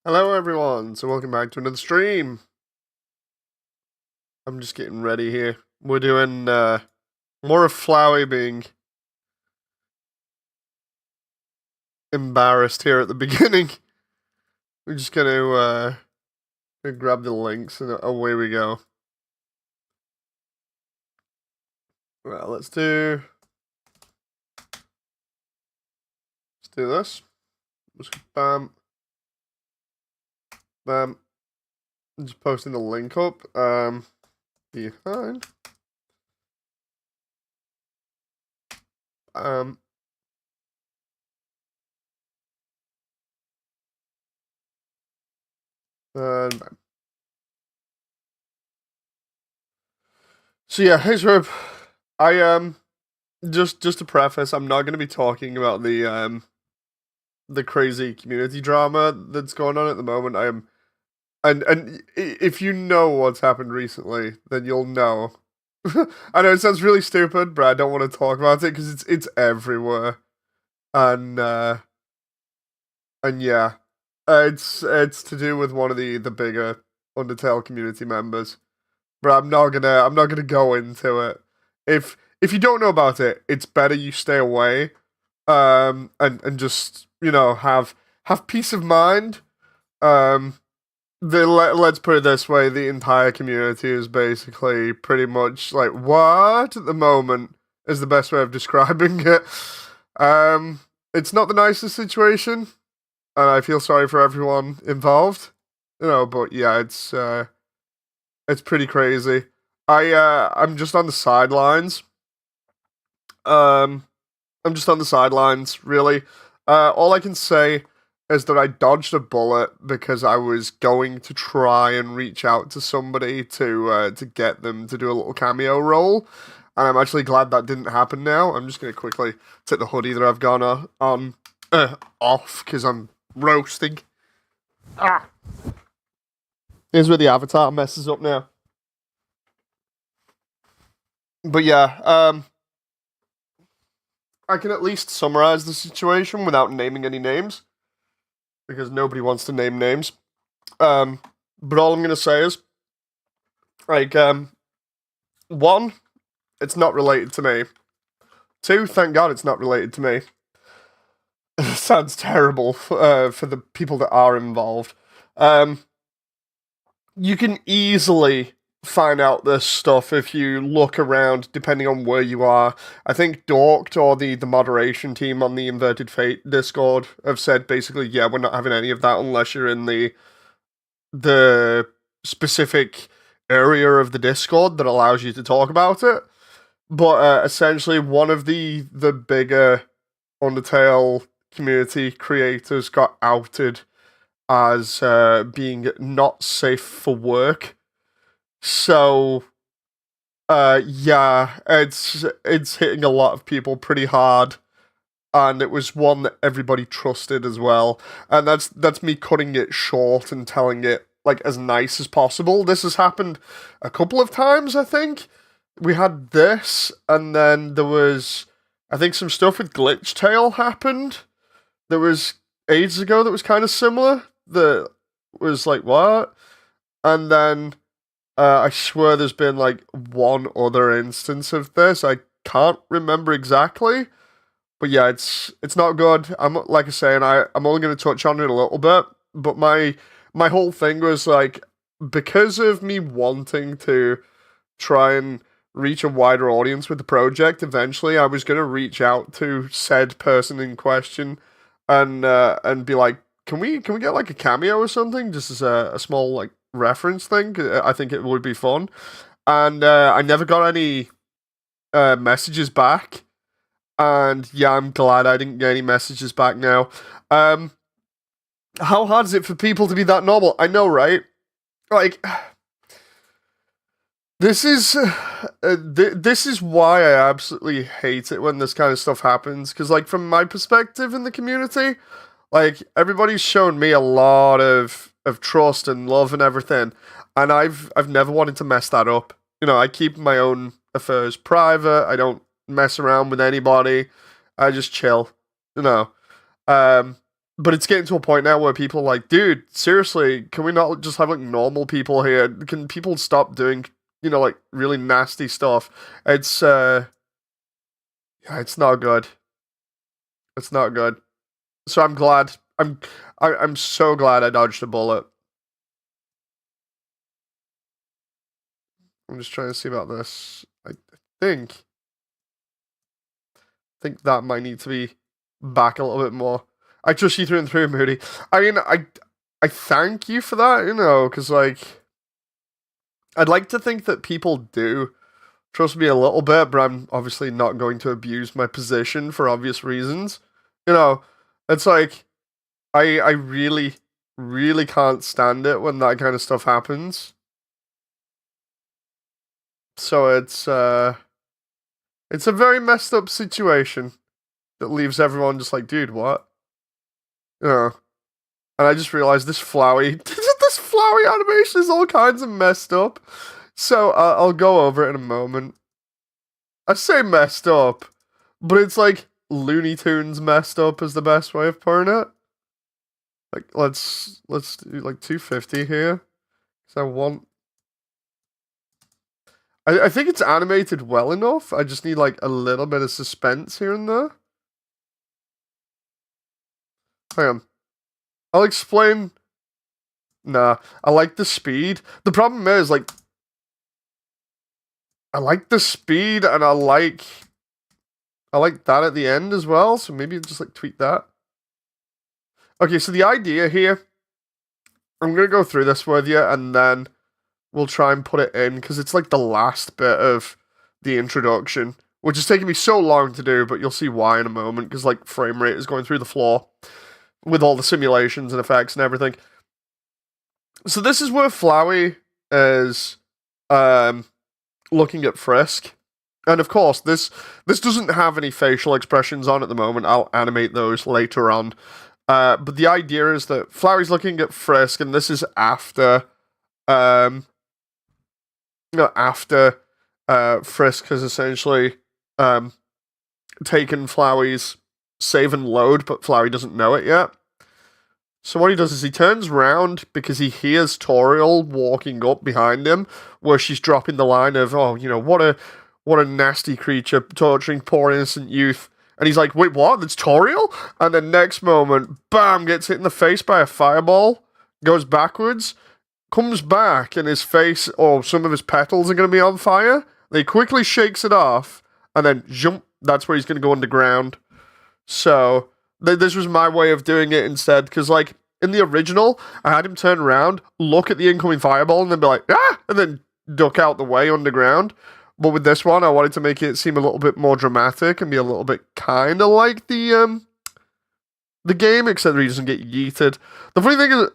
Hello everyone, so welcome back to another stream. I'm just getting ready here. We're doing more of Flowey being embarrassed here at the beginning. We're just gonna grab the links and away we go. Well, let's do this. Just bam. Bam. I'm just posting the link up. Behind. And bam. So yeah, hey Rob. I just to preface, I'm not gonna be talking about the crazy community drama that's going on at the moment. And if you know what's happened recently, then you'll know. I know it sounds really stupid, but I don't want to talk about it because it's everywhere, and yeah, it's to do with one of the bigger Undertale community members. But I'm not gonna go into it. If you don't know about it, it's better you stay away. And just have peace of mind. Um, let's put it this way: the entire community is basically pretty much like what at the moment is the best way of describing it. It's not the nicest situation, and I feel sorry for everyone involved. But yeah, it's pretty crazy. I'm just on the sidelines. Um, I'm just on the sidelines, really. All I can say is that I dodged a bullet because I was going to try and reach out to somebody to get them to do a little cameo role, and I'm actually glad that didn't happen now. I'm just gonna quickly take the hoodie that I've gone on off because I'm roasting. Ah. Here's where the avatar messes up now. But yeah, I can at least summarize the situation without naming any names because nobody wants to name names. But all I'm gonna say is, like, one, it's not related to me. Two, thank God it's not related to me. Sounds terrible for the people that are involved. You can easily find out this stuff if you look around, depending on where you are. I think Dorked or the moderation team on the Inverted Fate Discord have said basically, yeah, we're not having any of that unless you're in the specific area of the Discord that allows you to talk about it. But essentially, one of the bigger Undertale community creators got outed as being not safe for work. So, yeah, it's hitting a lot of people pretty hard, and it was one that everybody trusted as well. And that's me cutting it short and telling it like as nice as possible. This has happened a couple of times, I think. We had this, and then there was, I think, some stuff with Glitch Tail happened. There was ages ago that was kind of similar. That was like what, and then I swear there's been like one other instance of this. I can't remember exactly, but yeah, it's not good. I'm like I say, and I'm only going to touch on it a little bit. But my whole thing was like because of me wanting to try and reach a wider audience with the project. Eventually, I was going to reach out to said person in question and be like, can we get like a cameo or something, just as a small like reference thing? I think it would be fun. And I never got any messages back. And yeah, I'm glad I didn't get any messages back now. Um, how hard is it for people to be that normal? I know, right? Like, this is this is why I absolutely hate it when this kind of stuff happens. Because, like, from my perspective in the community, like everybody's shown me a lot of trust and love and everything, and I've never wanted to mess that up. I keep my own affairs private. I don't mess around with anybody. I just chill. You know. Um, but it's getting to a point now where people are like, dude, seriously, can we not just have like normal people here? Can people stop doing, like really nasty stuff? It's yeah, it's not good. It's not good. So I'm glad. I'm so glad I dodged a bullet. I'm just trying to see about this. I think think that might need to be back a little bit more. I trust you through and through, Moody. I mean, I thank you for that, because like I'd like to think that people do trust me a little bit, but I'm obviously not going to abuse my position for obvious reasons. It's like I really, really can't stand it when that kind of stuff happens. So it's a very messed up situation that leaves everyone just like, dude, what? And I just realized this flowy, this flowy animation is all kinds of messed up. So I'll go over it in a moment. I say messed up, but it's like Looney Tunes messed up is the best way of putting it. Like let's do like 250 here. So I think it's animated well enough. I just need like a little bit of suspense here and there. Hang on. I'll explain. Nah, I like the speed. The problem is like I like the speed and I like that at the end as well, so maybe just like tweak that. Okay, so the idea here, I'm gonna go through this with you and then we'll try and put it in because it's like the last bit of the introduction, which is taking me so long to do, but you'll see why in a moment because like frame rate is going through the floor with all the simulations and effects and everything. So this is where Flowey is looking at Frisk. And of course, this doesn't have any facial expressions on at the moment. I'll animate those later on. But the idea is that Flowey's looking at Frisk, and this is after Frisk has essentially taken Flowey's save and load, but Flowey doesn't know it yet. So what he does is he turns round because he hears Toriel walking up behind him, where she's dropping the line of, "Oh, what a nasty creature torturing poor innocent youth." And he's like, "Wait, what? That's Toriel?" And then next moment, bam, gets hit in the face by a fireball, goes backwards, comes back, and his face or some of his petals are going to be on fire. And he quickly shakes it off, and then jump. That's where he's going to go underground. So this was my way of doing it instead, because like in the original, I had him turn around, look at the incoming fireball, and then be like, "Ah!" and then duck out the way underground. But with this one, I wanted to make it seem a little bit more dramatic and be a little bit kind of like the game, except that he doesn't get yeeted. The funny thing is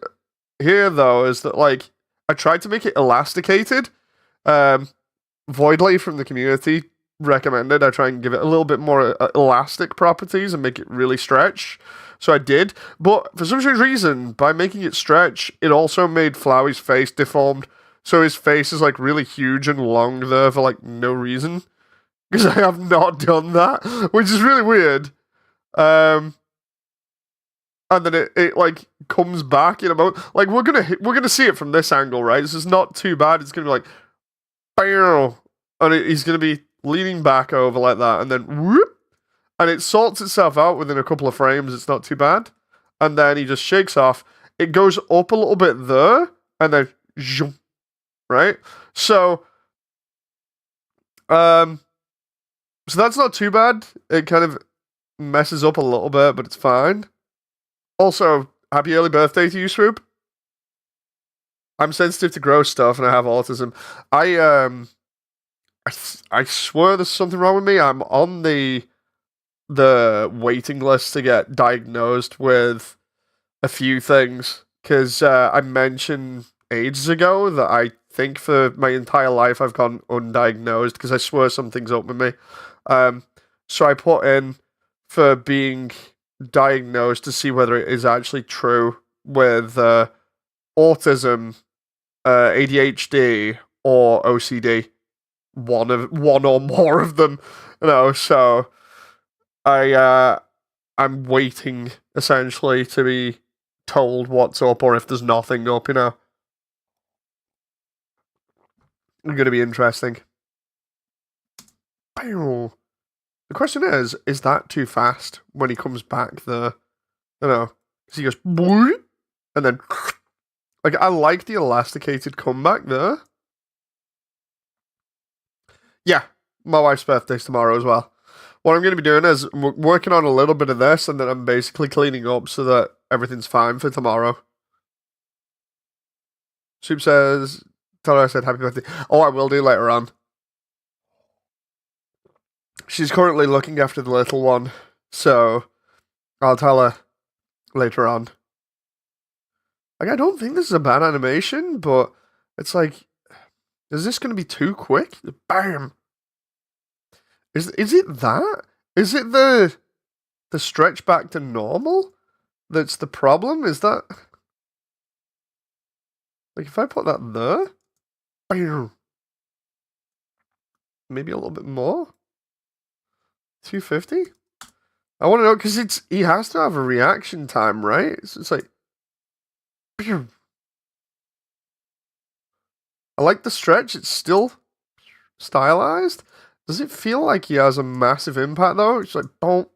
here, though, is that like I tried to make it elasticated. Voidley from the community recommended I try and give it a little bit more elastic properties and make it really stretch. So I did, but for some strange reason, by making it stretch, it also made Flowey's face deformed. So his face is like really huge and long there for like no reason. Because I have not done that, which is really weird. And then it like comes back in a moment. Like we're gonna see it from this angle, right? This is not too bad. It's gonna be like, "Bow," and he's gonna be leaning back over like that, and then whoop, and it sorts itself out within a couple of frames. It's not too bad, and then he just shakes off. It goes up a little bit there, and then zoom, right? So that's not too bad. It kind of messes up a little bit, but it's fine. Also, happy early birthday to you, Swoop. I'm sensitive to gross stuff, and I have autism. I swear there's something wrong with me. I'm on the waiting list to get diagnosed with a few things because I mentioned ages ago that I think for my entire life I've gone undiagnosed because I swear something's up with me. So I put in for being diagnosed to see whether it is actually true with autism, ADHD, or OCD. One or more of them, so I I'm waiting essentially to be told what's up or if there's nothing up, you know. It's gonna be interesting. The question is that too fast when he comes back there? You know, because he goes boing, and then like I like the elasticated comeback there. Yeah, my wife's birthday's tomorrow as well. What I'm going to be doing is working on a little bit of this, and then I'm basically cleaning up so that everything's fine for tomorrow. Soup says, tell her I said happy birthday. Oh, I will do later on. She's currently looking after the little one, so I'll tell her later on. Like, I don't think this is a bad animation, but it's like, is this going to be too quick? Bam! Is it that? Is it the stretch back to normal that's the problem? Is that like if I put that there, bam, maybe a little bit more? 250? I want to know because he has to have a reaction time, right? So it's like, bam. I like the stretch. It's still stylized. Does it feel like he has a massive impact though? It's like, boom.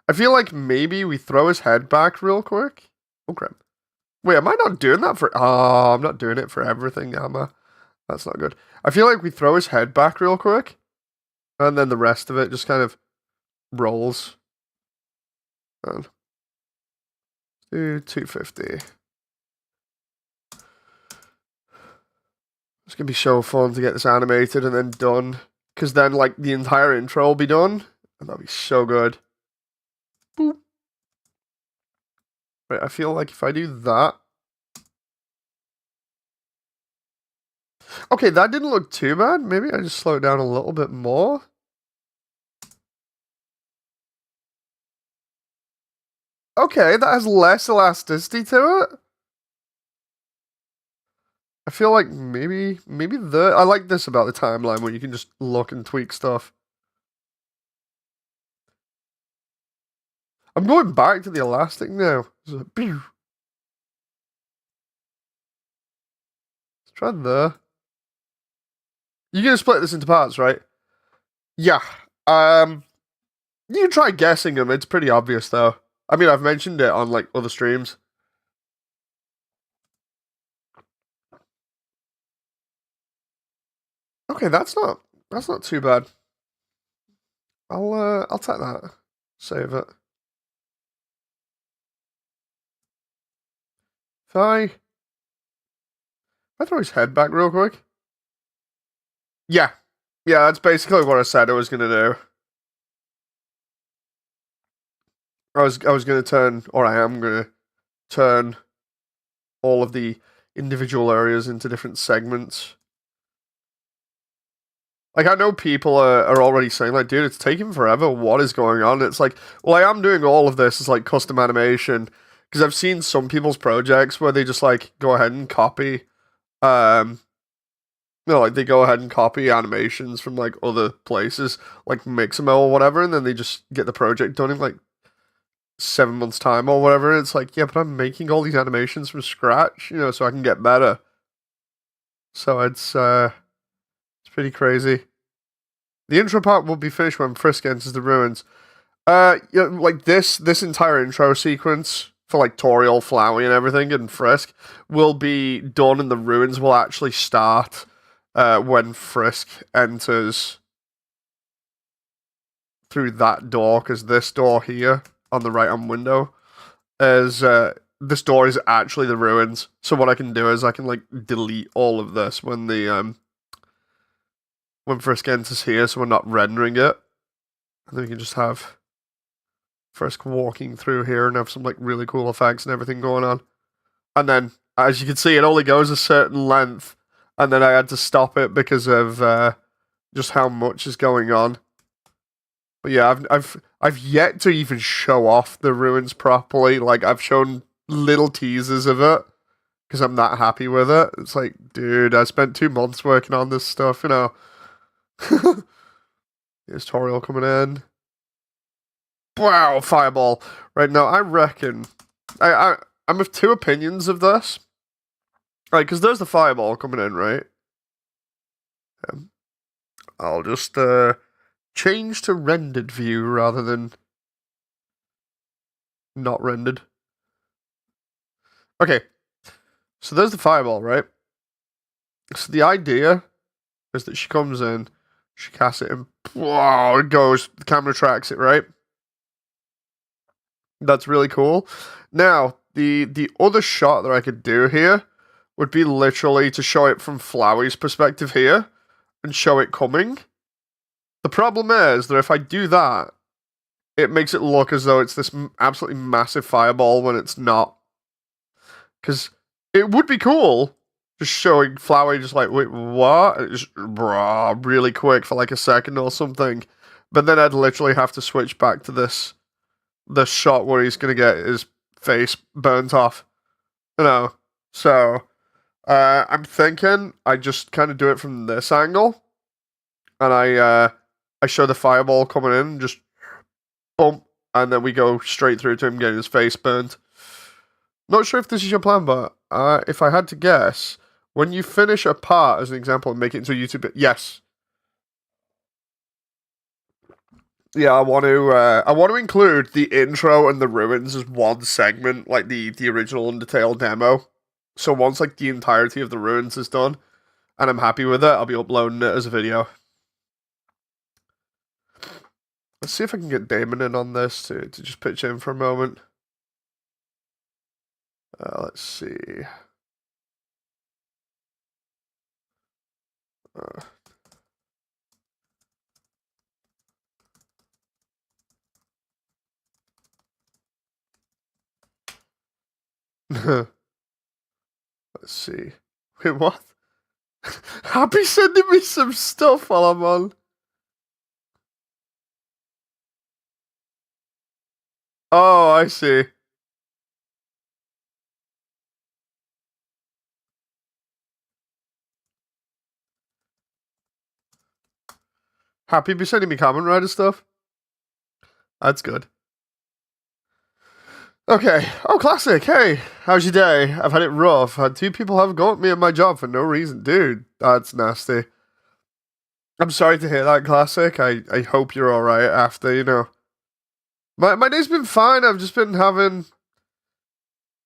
I feel like maybe we throw his head back real quick. Oh crap. Wait, am I not doing that for... Oh, I'm not doing it for everything, am I? That's not good. I feel like we throw his head back real quick, and then the rest of it just kind of rolls. And do 250. It's going to be so fun to get this animated and then done. Because then, like, the entire intro will be done, and that'll be so good. Boop. Right, I feel like if I do that... Okay, that didn't look too bad. Maybe I just slow it down a little bit more. Okay, that has less elasticity to it. I feel like maybe I like this about the timeline where you can just look and tweak stuff. I'm going back to the elastic now. Let's try there. You're gonna split this into parts, right? Yeah. You can try guessing them. It's pretty obvious though. I mean, I've mentioned it on like other streams. Okay, that's not too bad. I'll take that. Save it. If I throw his head back real quick. Yeah. Yeah, that's basically what I said I was gonna do. I was gonna turn, or I am gonna turn all of the individual areas into different segments. Like, I know people are already saying, like, dude, it's taking forever. What is going on? It's like, well, I am doing all of this as, like, custom animation. Because I've seen some people's projects where they just, like, go ahead and copy, like, they go ahead and copy animations from, like, other places, like Mixamo or whatever, and then they just get the project done in, like, 7 months' time or whatever. And it's like, yeah, but I'm making all these animations from scratch, you know, so I can get better. So it's pretty crazy. The intro part will be finished when Frisk enters the ruins. Yeah, like this entire intro sequence for like Toriel, Flowey, and everything, and Frisk will be done, and the ruins will actually start when Frisk enters through that door, because this door here on the right-hand window is this door is actually the ruins. So what I can do is I can like delete all of this when the when Frisk enters here, so we're not rendering it, and then we can just have Frisk walking through here and have some like really cool effects and everything going on. And then, as you can see, it only goes a certain length, and then I had to stop it because of just how much is going on. But yeah, I've yet to even show off the ruins properly. Like, I've shown little teasers of it because I'm not happy with it. It's like, dude, I spent 2 months working on this stuff, you know. Here's Toriel coming in. Wow, fireball. Right now, I reckon I'm of two opinions of this. Right, because there's the fireball coming in, right? I'll just change to rendered view rather than not rendered. Okay, so there's the fireball, right? So the idea is that she comes in, she casts it, and wow, it goes. The camera tracks it, right? That's really cool. Now, the other shot that I could do here would be literally to show it from Flowey's perspective here and show it coming. The problem is that if I do that, it makes it look as though it's this absolutely massive fireball when it's not. Because it would be cool just showing Flowey just like, wait, what? Just, brah, really quick for like a second or something. But then I'd literally have to switch back to this shot where he's going to get his face burnt off. You know? So, I'm thinking I just kind of do it from this angle. And I show the fireball coming in, just boom, and then we go straight through to him getting his face burnt. Not sure if this is your plan, but if I had to guess, when you finish a part, as an example, and make it into a YouTube, yes. Yeah, I want to include the intro and the ruins as one segment, like the original Undertale demo. So once like the entirety of the ruins is done, and I'm happy with it, I'll be uploading it as a video. Let's see if I can get Damon in on this to just pitch in for a moment. Let's see. Let's see. Wait, what? Happy sending me some stuff while I'm on. Oh, I see. Happy be sending me Kamen Rider stuff. That's good. Okay. Oh, classic. Hey, how's your day? I've had it rough. Had two people have gone at me at my job for no reason. Dude, that's nasty. I'm sorry to hear that, classic. I hope you're alright after, you know. My day's been fine. I've just been having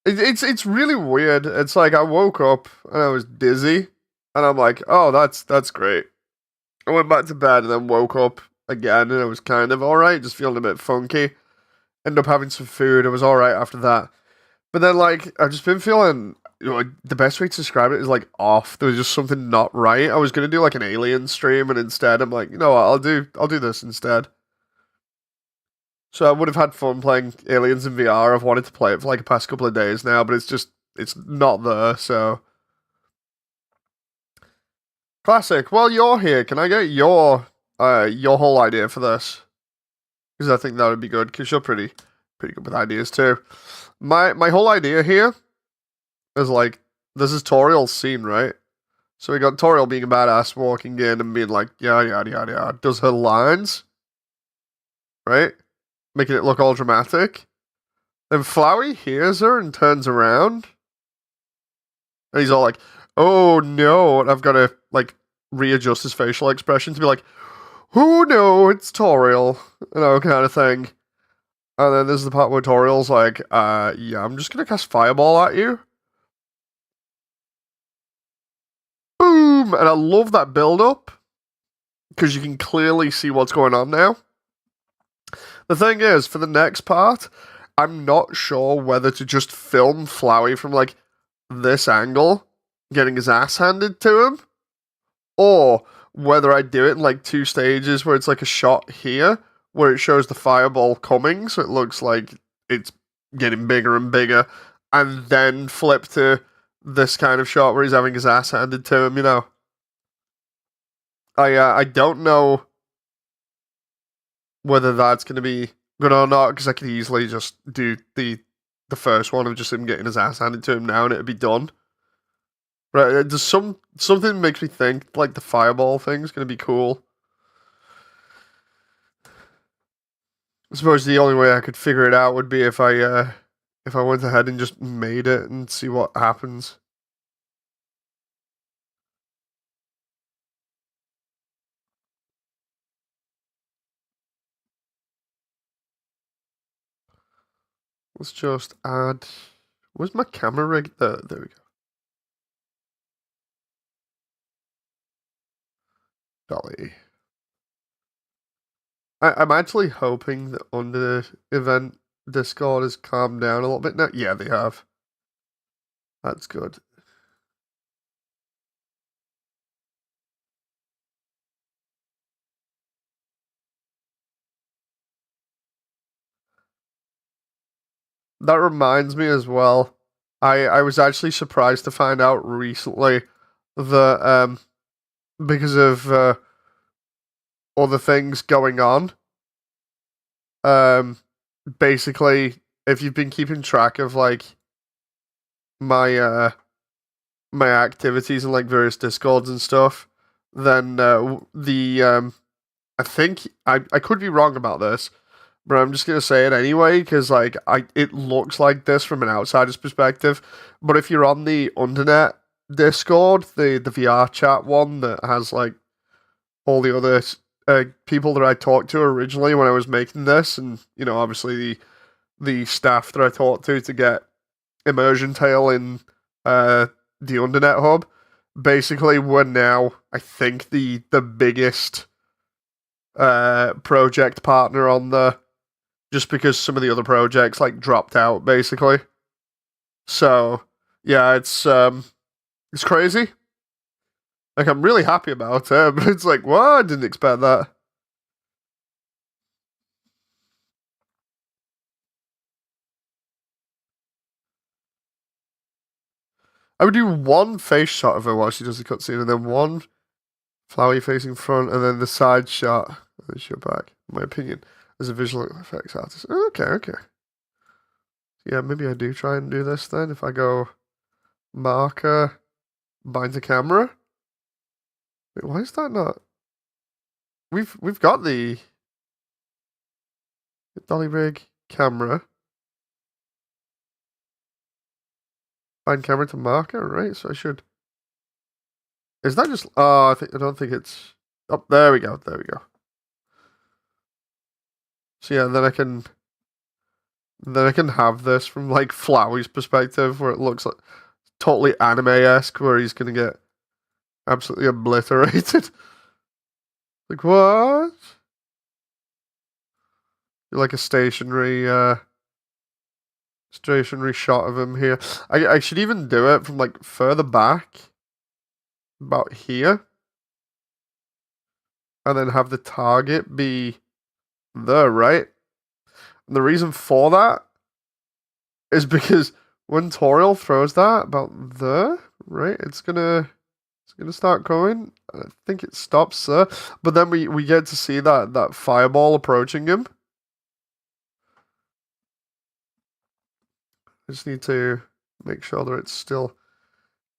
it's really weird. It's like I woke up and I was dizzy and I'm like, "Oh, that's great." I went back to bed and then woke up again and I was kind of alright, just feeling a bit funky. Ended up having some food. I was alright after that. But then, like, I've just been feeling, you know, like, the best way to describe it is like off. There was just something not right. I was gonna do like an alien stream, and instead, I'm like, you know what? I'll do this instead. So I would have had fun playing Aliens in VR. I've wanted to play it for like the past couple of days now, but it's not there. So classic. Well, you're here. Can I get your whole idea for this? Because I think that would be good. Because you're pretty good with ideas too. My whole idea here is like this is Toriel's scene, right? So we got Toriel being a badass, walking in and being like, yada yada yada yada, does her lines, right? Making it look all dramatic. Then Flowey hears her and turns around. And he's all like, oh no. And I've got to like readjust his facial expression to be like, oh no, it's Toriel. You know, kind of thing. And then there's the part where Toriel's like, yeah, I'm just gonna cast Fireball at you. Boom! And I love that build up. Because you can clearly see what's going on now. The thing is, for the next part, I'm not sure whether to just film Flowey from like this angle, getting his ass handed to him, or whether I do it in like two stages where it's like a shot here where it shows the fireball coming, so it looks like it's getting bigger and bigger, and then flip to this kind of shot where he's having his ass handed to him, you know. I don't know whether that's going to be good or not, because I could easily just do the first one of just him getting his ass handed to him now and it'd be done. Right? There's something makes me think like the fireball thing is going to be cool. I suppose the only way I could figure it out would be if I went ahead and just made it and see what happens. Let's just add. Where's my camera rig? There we go. Dolly. I'm actually hoping that under event Discord has calmed down a little bit now. Yeah, they have. That's good. That reminds me as well. I was actually surprised to find out recently that because of other things going on, um basically if you've been keeping track of like my my activities in like various discords and stuff, then the I think I could be wrong about this, but I'm just gonna say it anyway because like it looks like this from an outsider's perspective. But if you're on the Undernet Discord, the VRChat one that has like all the other people that I talked to originally when I was making this, and you know obviously the staff that I talked to get Immersiontale in the Undernet hub. Basically, we're now I think the biggest project partner on the just because some of the other projects like dropped out basically. So yeah, it's crazy. Like I'm really happy about it, but it's like what? I didn't expect that. I would do one face shot of her while she does the cutscene, and then one flowery facing front, and then the side shot, and then she'll back. In my opinion, as a visual effects artist. Okay, okay. Yeah, maybe I do try and do this then. If I go marker, bind to camera. Wait, why is that not? We've got the dolly rig camera. Bind camera to marker, right? So I should. Is that just? Oh, I don't think it's. Oh, there we go. There we go. So yeah, then I can have this from like Flowey's perspective, where it looks like totally anime-esque, where he's gonna get absolutely obliterated. Like what? Like a stationary shot of him here. I should even do it from like further back, about here, and then have the target be there, right? And the reason for that is because when Toriel throws that about there, right, it's gonna start going. I think it stops there, but then we get to see that fireball approaching him. I just need to make sure that it's still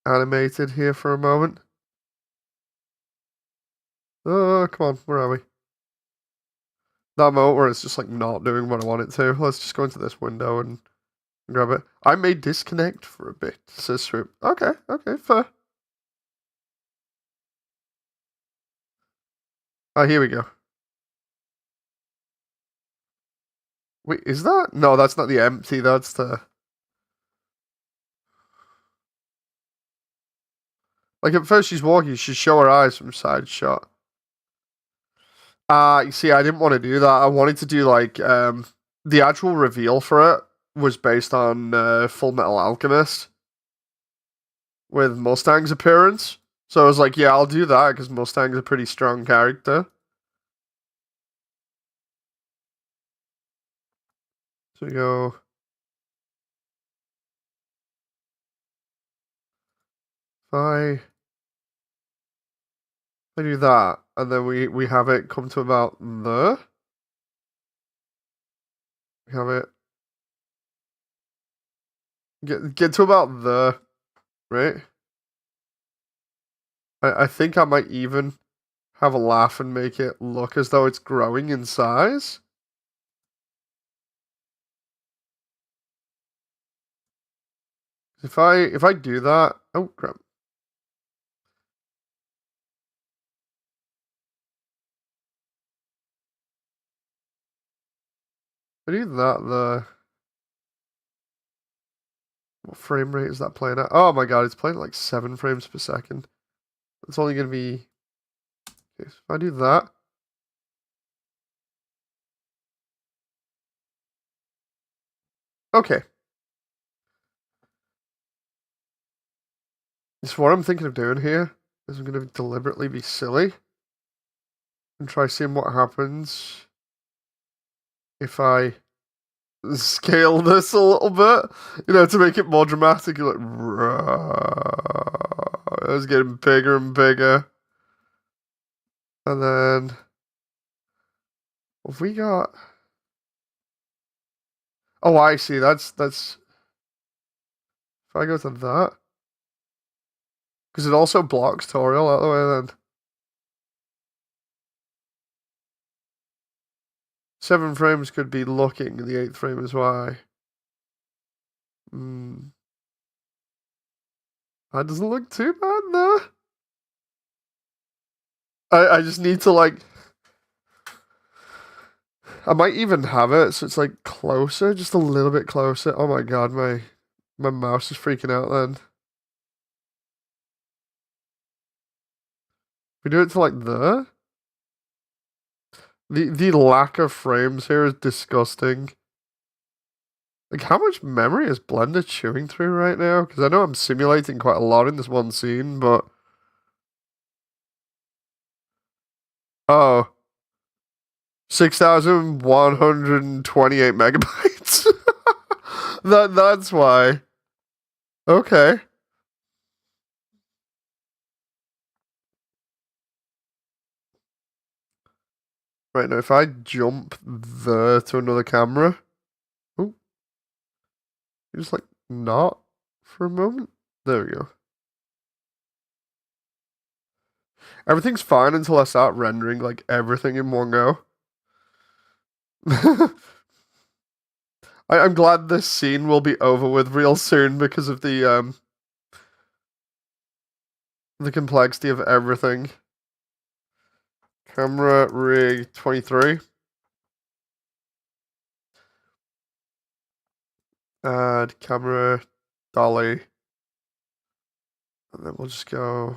animated here for a moment. Oh, come on, where are we? That moment where it's just like not doing what I want it to. Let's just go into this window and grab it. I may disconnect for a bit, says Swoop. Okay, okay, fair. Oh, here we go. Wait, is that? No, that's not the empty, that's the... Like, at first she's walking, she show her eyes from side shot. You see, I didn't want to do that. I wanted to do, like, the actual reveal for it was based on Full Metal Alchemist with Mustang's appearance. So I was like, yeah, I'll do that, because Mustang's a pretty strong character. So we go... If I do that, and then we have it come to about there. We have it get to about there, right? I think I might even have a laugh and make it look as though it's growing in size. If I do that, oh crap. If I do that, what frame rate is that playing at? Oh my god, it's playing at like 7 frames per second. It's only gonna be. Okay, so if I do that. Okay. So what I'm thinking of doing here is I'm gonna deliberately be silly and try seeing what happens if I scale this a little bit, to make it more dramatic. You're like, it's getting bigger and bigger. And then, have we got... Oh, I see. That's... If I go to that... Because it also blocks Toriel out the way then. 7 frames could be looking, and the 8th frame is why. That doesn't look too bad, though. I just need to, like... I might even have it so it's, like, closer, just a little bit closer. Oh my god, my mouse is freaking out then. We do it to, like, there? The lack of frames here is disgusting. Like, how much memory is Blender chewing through right now? Because I know I'm simulating quite a lot in this one scene, but... Oh. 6,128 megabytes. That's why. Okay. Right, now if I jump there to another camera... Oh. Just, like, not for a moment. There we go. Everything's fine until I start rendering, like, everything in one go. I'm glad this scene will be over with real soon because of the complexity of everything. Camera rig 23. Add camera dolly. And then we'll just go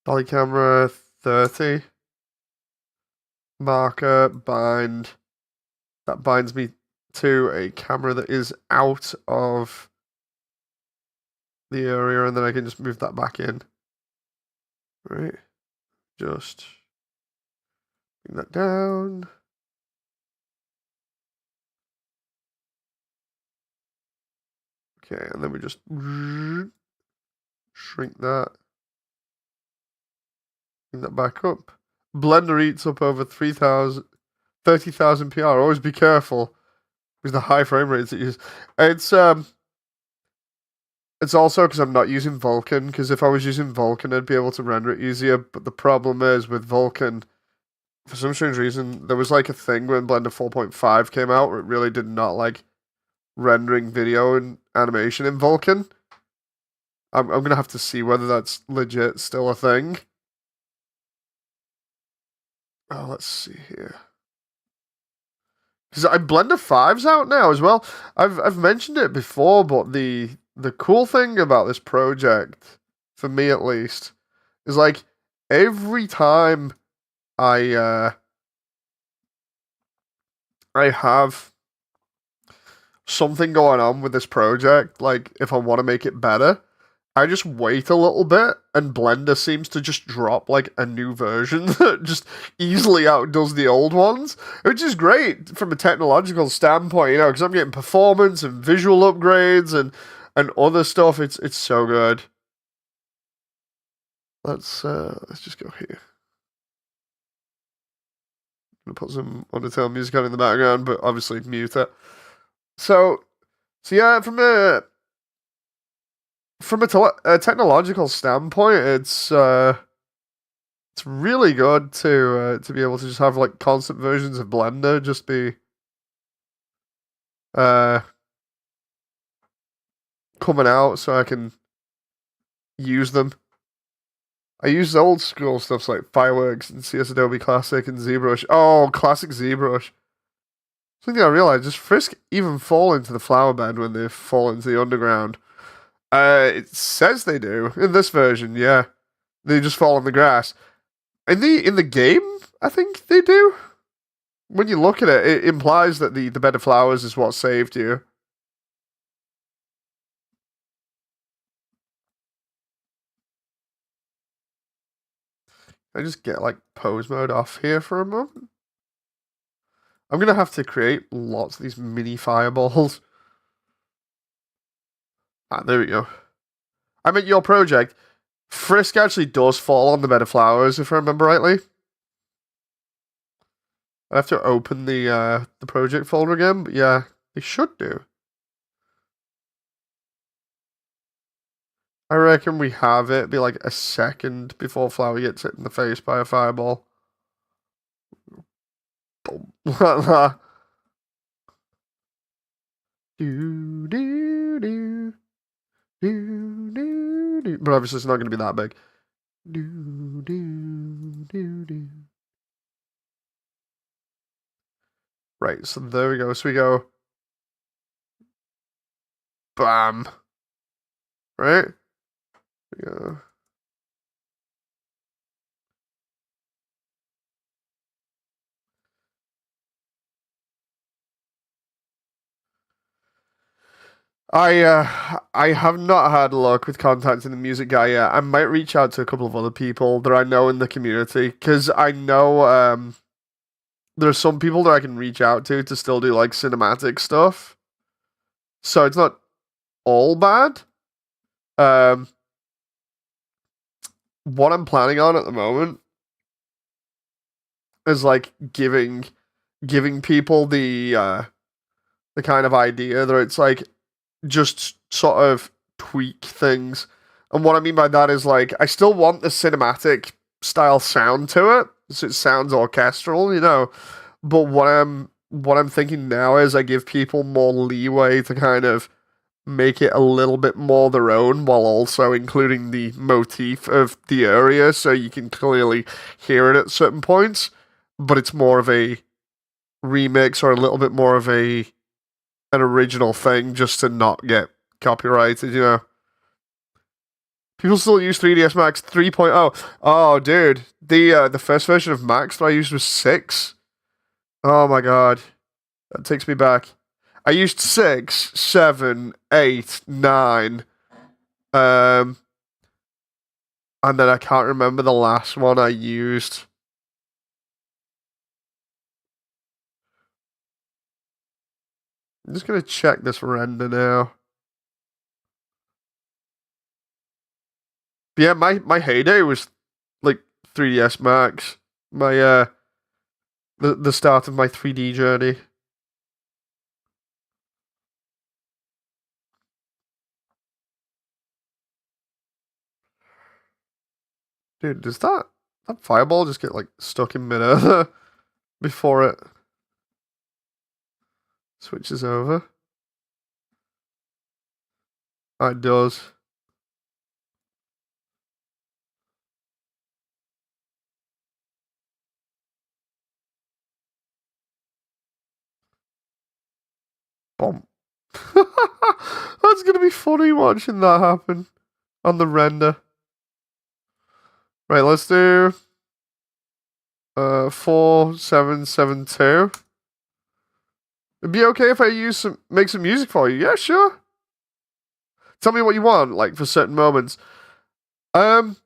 dolly camera 30. Marker bind. That binds me to a camera that is out of the area, and then I can just move that back in. Right. Just bring that down. Okay, and then we just shrink that. Bring that back up. Blender eats up over 30,000 PR. Always be careful with the high frame rates it uses. It's also because I'm not using Vulkan, because if I was using Vulkan, I'd be able to render it easier. But the problem is with Vulkan, for some strange reason, there was like a thing when Blender 4.5 came out where it really did not like rendering video and animation in Vulkan. I'm gonna have to see whether that's legit still a thing. Oh, let's see here. Because Blender 5's out now as well. I've mentioned it before, but the cool thing about this project, for me at least, is like every time I have something going on with this project, like if I want to make it better, I just wait a little bit, and Blender seems to just drop like a new version that just easily outdoes the old ones, which is great from a technological standpoint, because I'm getting performance and visual upgrades and other stuff. It's so good. Let's just go here. I'm gonna put some Undertale music on in the background, but obviously mute it. So yeah, from a technological standpoint, it's really good to be able to just have like constant versions of Blender just be coming out so I can use them. I use old school stuff like fireworks and CS Adobe Classic and ZBrush. Oh, classic ZBrush. Something I realized, does Frisk even fall into the flower bed when they fall into the underground? It says they do in this version. Yeah, they just fall on the grass. In the game, I think they do. When you look at it, it implies that the bed of flowers is what saved you. I just get like pose mode off here for a moment. I'm gonna have to create lots of these mini fireballs. Ah, there we go. I meant your project. Frisk actually does fall on the bed of flowers, if I remember rightly. I have to open the project folder again, but yeah, they should do. I reckon we have it be like a second before Flower gets hit in the face by a fireball. Boom. do, do, do, do, do, do. But obviously it's not going to be that big. Do, do, do, do. Right, so there we go. So we go. Bam. Right? We go. I have not had luck with contacting the music guy yet. I might reach out to a couple of other people that I know in the community because I know there's some people that I can reach out to still do like cinematic stuff. So it's not all bad. Um, what I'm planning on at the moment is like giving people the kind of idea that it's like just sort of tweak things. And what I mean by that is like I still want the cinematic style sound to it, so it sounds orchestral, you know. But what I'm thinking now is I give people more leeway to kind of make it a little bit more their own while also including the motif of the area so you can clearly hear it at certain points, but it's more of a remix or a little bit more of an original thing just to not get copyrighted, you know. People still use 3ds Max 3.0. Oh, dude, the first version of Max that I used was 6. Oh my god, that takes me back. I used 6, 7, 8, 9, um, and then I can't remember the last one I used. I'm just gonna check this render now. But yeah, my heyday was like 3ds Max. My the start of my 3D journey. Dude, does that fireball just get like stuck in midair before it switches over? Oh, it does. Bomb. That's gonna be funny watching that happen on the render. Right, let's do 4772. It'd be okay if I make some music for you. Yeah, sure. Tell me what you want, like for certain moments. Um,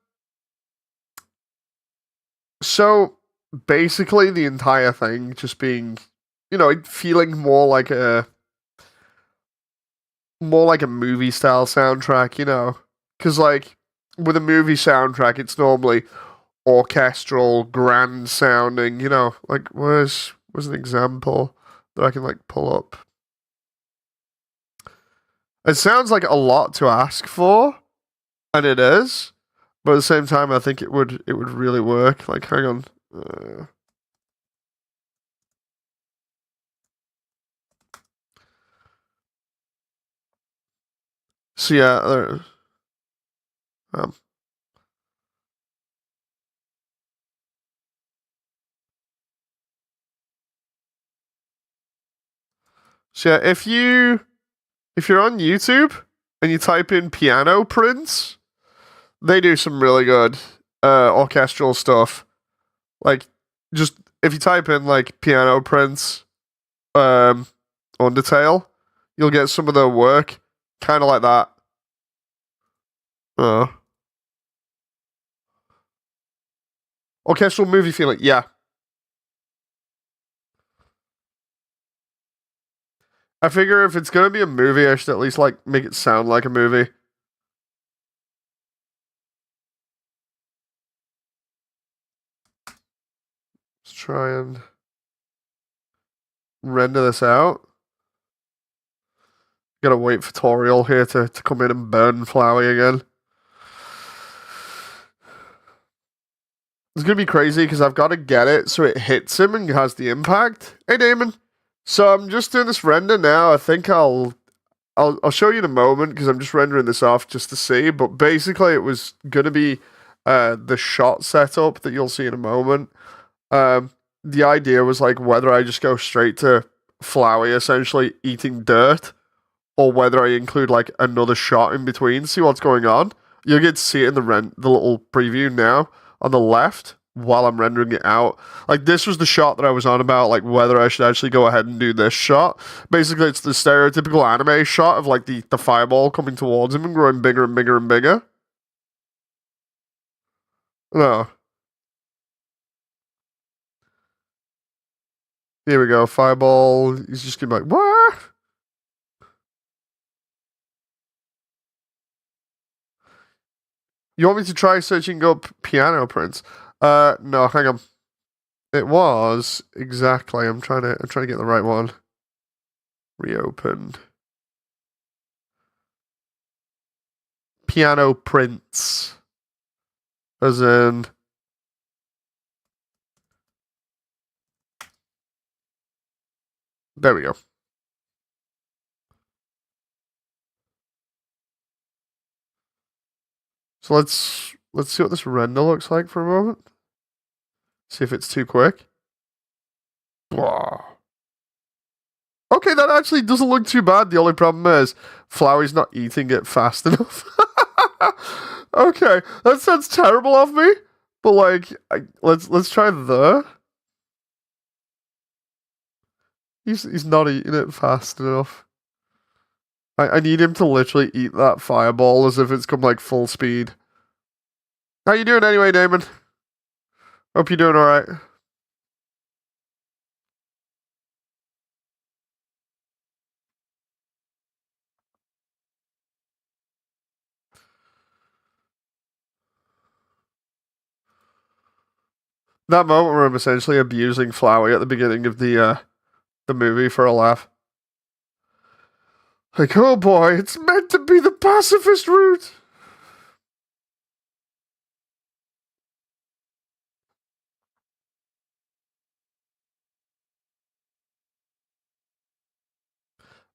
so basically the entire thing just being, you know, feeling more like a movie style soundtrack, you know, because like with a movie soundtrack, it's normally orchestral, grand sounding, you know. Like where's an example that I can like pull up? It sounds like a lot to ask for, and it is, but at the same time, I think it would really work. Like, hang on. So yeah, um, so yeah, if you're on YouTube and you type in piano prints, they do some really good orchestral stuff. Like, just if you type in like piano prints, um, Undertale, you'll get some of their work, kind of like that. Uh, orchestral movie feeling, yeah. I figure if it's gonna be a movie, I should at least like make it sound like a movie. Let's try and render this out. Gotta wait for Toriel here to come in and burn Flowey again. It's gonna be crazy because I've got to get it so it hits him and has the impact. Hey Damon, so I'm just doing this render now. I think I'll show you in a moment because I'm just rendering this off just to see. But basically, it was gonna be the shot setup that you'll see in a moment. The idea was like whether I just go straight to Flowey essentially eating dirt, or whether I include like another shot in between. See what's going on. You'll get to see it in the little preview now on the left while I'm rendering it out. Like this was the shot that I was on about, like whether I should actually go ahead and do this shot. Basically, it's the stereotypical anime shot of like the fireball coming towards him and growing bigger and bigger and bigger. No. Here we go. Fireball. He's just gonna be like, what? You want me to try searching up piano prints? No, hang on. It was exactly. I'm trying to get the right one. Reopened. Piano prints. As in. There we go. So let's see what this render looks like for a moment. See if it's too quick. Blah. Okay, that actually doesn't look too bad. The only problem is Flowey's not eating it fast enough. Okay, that sounds terrible of me, but like, let's try the. He's not eating it fast enough. I need him to literally eat that fireball as if it's come like full speed. How you doing anyway, Damon? Hope you're doing alright. That moment where I'm essentially abusing Flowey at the beginning of the movie for a laugh. Like, oh boy, it's meant to be the pacifist route.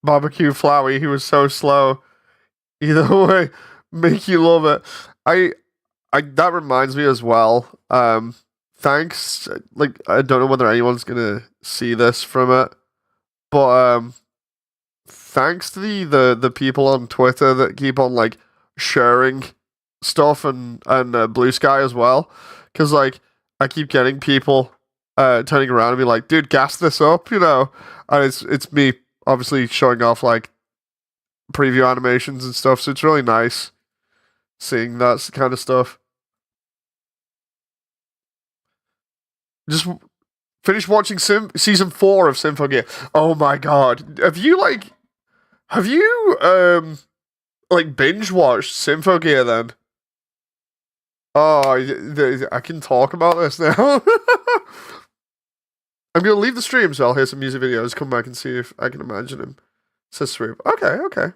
Barbecue Flowey, he was so slow. Either way, make you love it. I that reminds me as well. Thanks. Like, I don't know whether anyone's gonna see this from it, but thanks to the people on Twitter that keep on like sharing stuff and Blue Sky as well, because like I keep getting people turning around and be like, dude, gas this up, you know, and it's me obviously showing off like preview animations and stuff, so it's really nice seeing that kind of stuff. Just finished watching season 4 of Symphogear. Oh my god, have you like binge watched Symphogear then? Oh, I can talk about this now. I'm gonna leave the stream so I'll hear some music videos, come back and see if I can imagine him. Says Swoop. Okay, okay.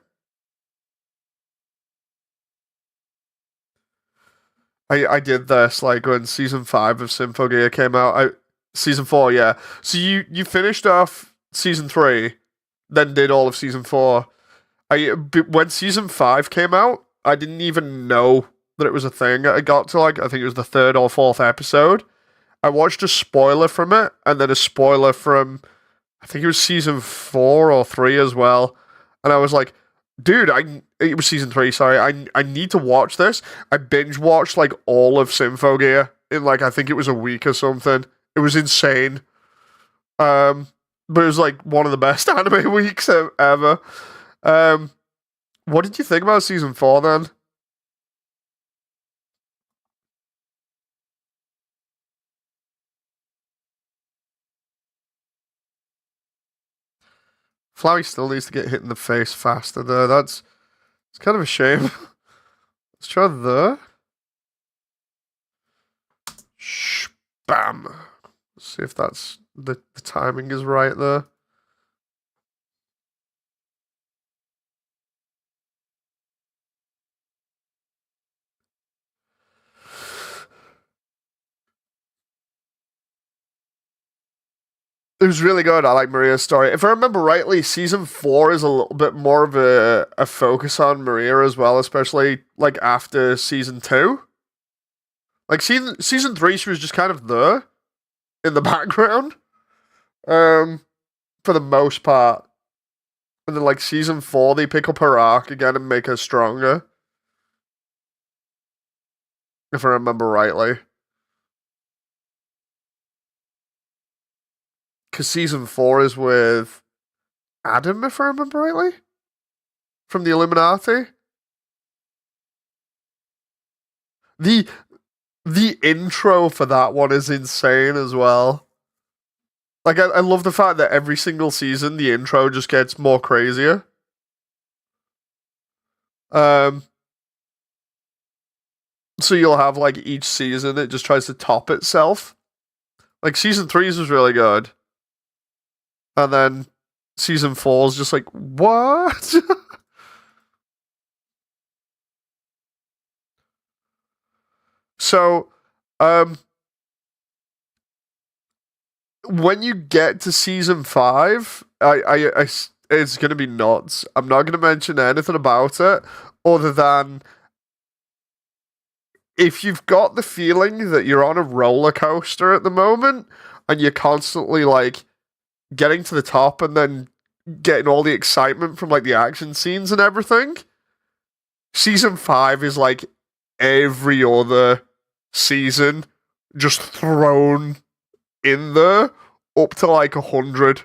I did this like when season 5 of Symphogear came out. Season 4, yeah. So you finished off season 3, then did all of season 4. When season 5 came out, I didn't even know that it was a thing. I got to like I think it was the third or fourth episode. I watched a spoiler from it, and then a spoiler from I think it was season 4 or 3 as well. And I was like, dude, it was season 3. Sorry, I need to watch this. I binge watched like all of Symphogear in like I think it was a week or something. It was insane. But it was like one of the best anime weeks ever. What did you think about season 4 then? Flowey still needs to get hit in the face faster though. It's kind of a shame. Let's try the bam. Let's see if that's the timing is right there. It was really good. I like Maria's story. If I remember rightly, season 4 is a little bit more of a focus on Maria as well, especially like after season 2. Like season 3, she was just kind of there in the background, for the most part. And then like season 4, they pick up her arc again and make her stronger. If I remember rightly. Because season 4 is with Adam, if I remember rightly, from the Illuminati. The the intro for that one is insane as well. Like I love the fact that every single season the intro just gets more crazier. Um, so you'll have like each season it just tries to top itself. Like season 3's was really good, and then season 4's just like what? So, um, when you get to season 5, it's gonna be nuts. I'm not gonna mention anything about it other than if you've got the feeling that you're on a roller coaster at the moment and you're constantly like getting to the top and then getting all the excitement from like the action scenes and everything, season 5 is like every other season just thrown in there up to like 100.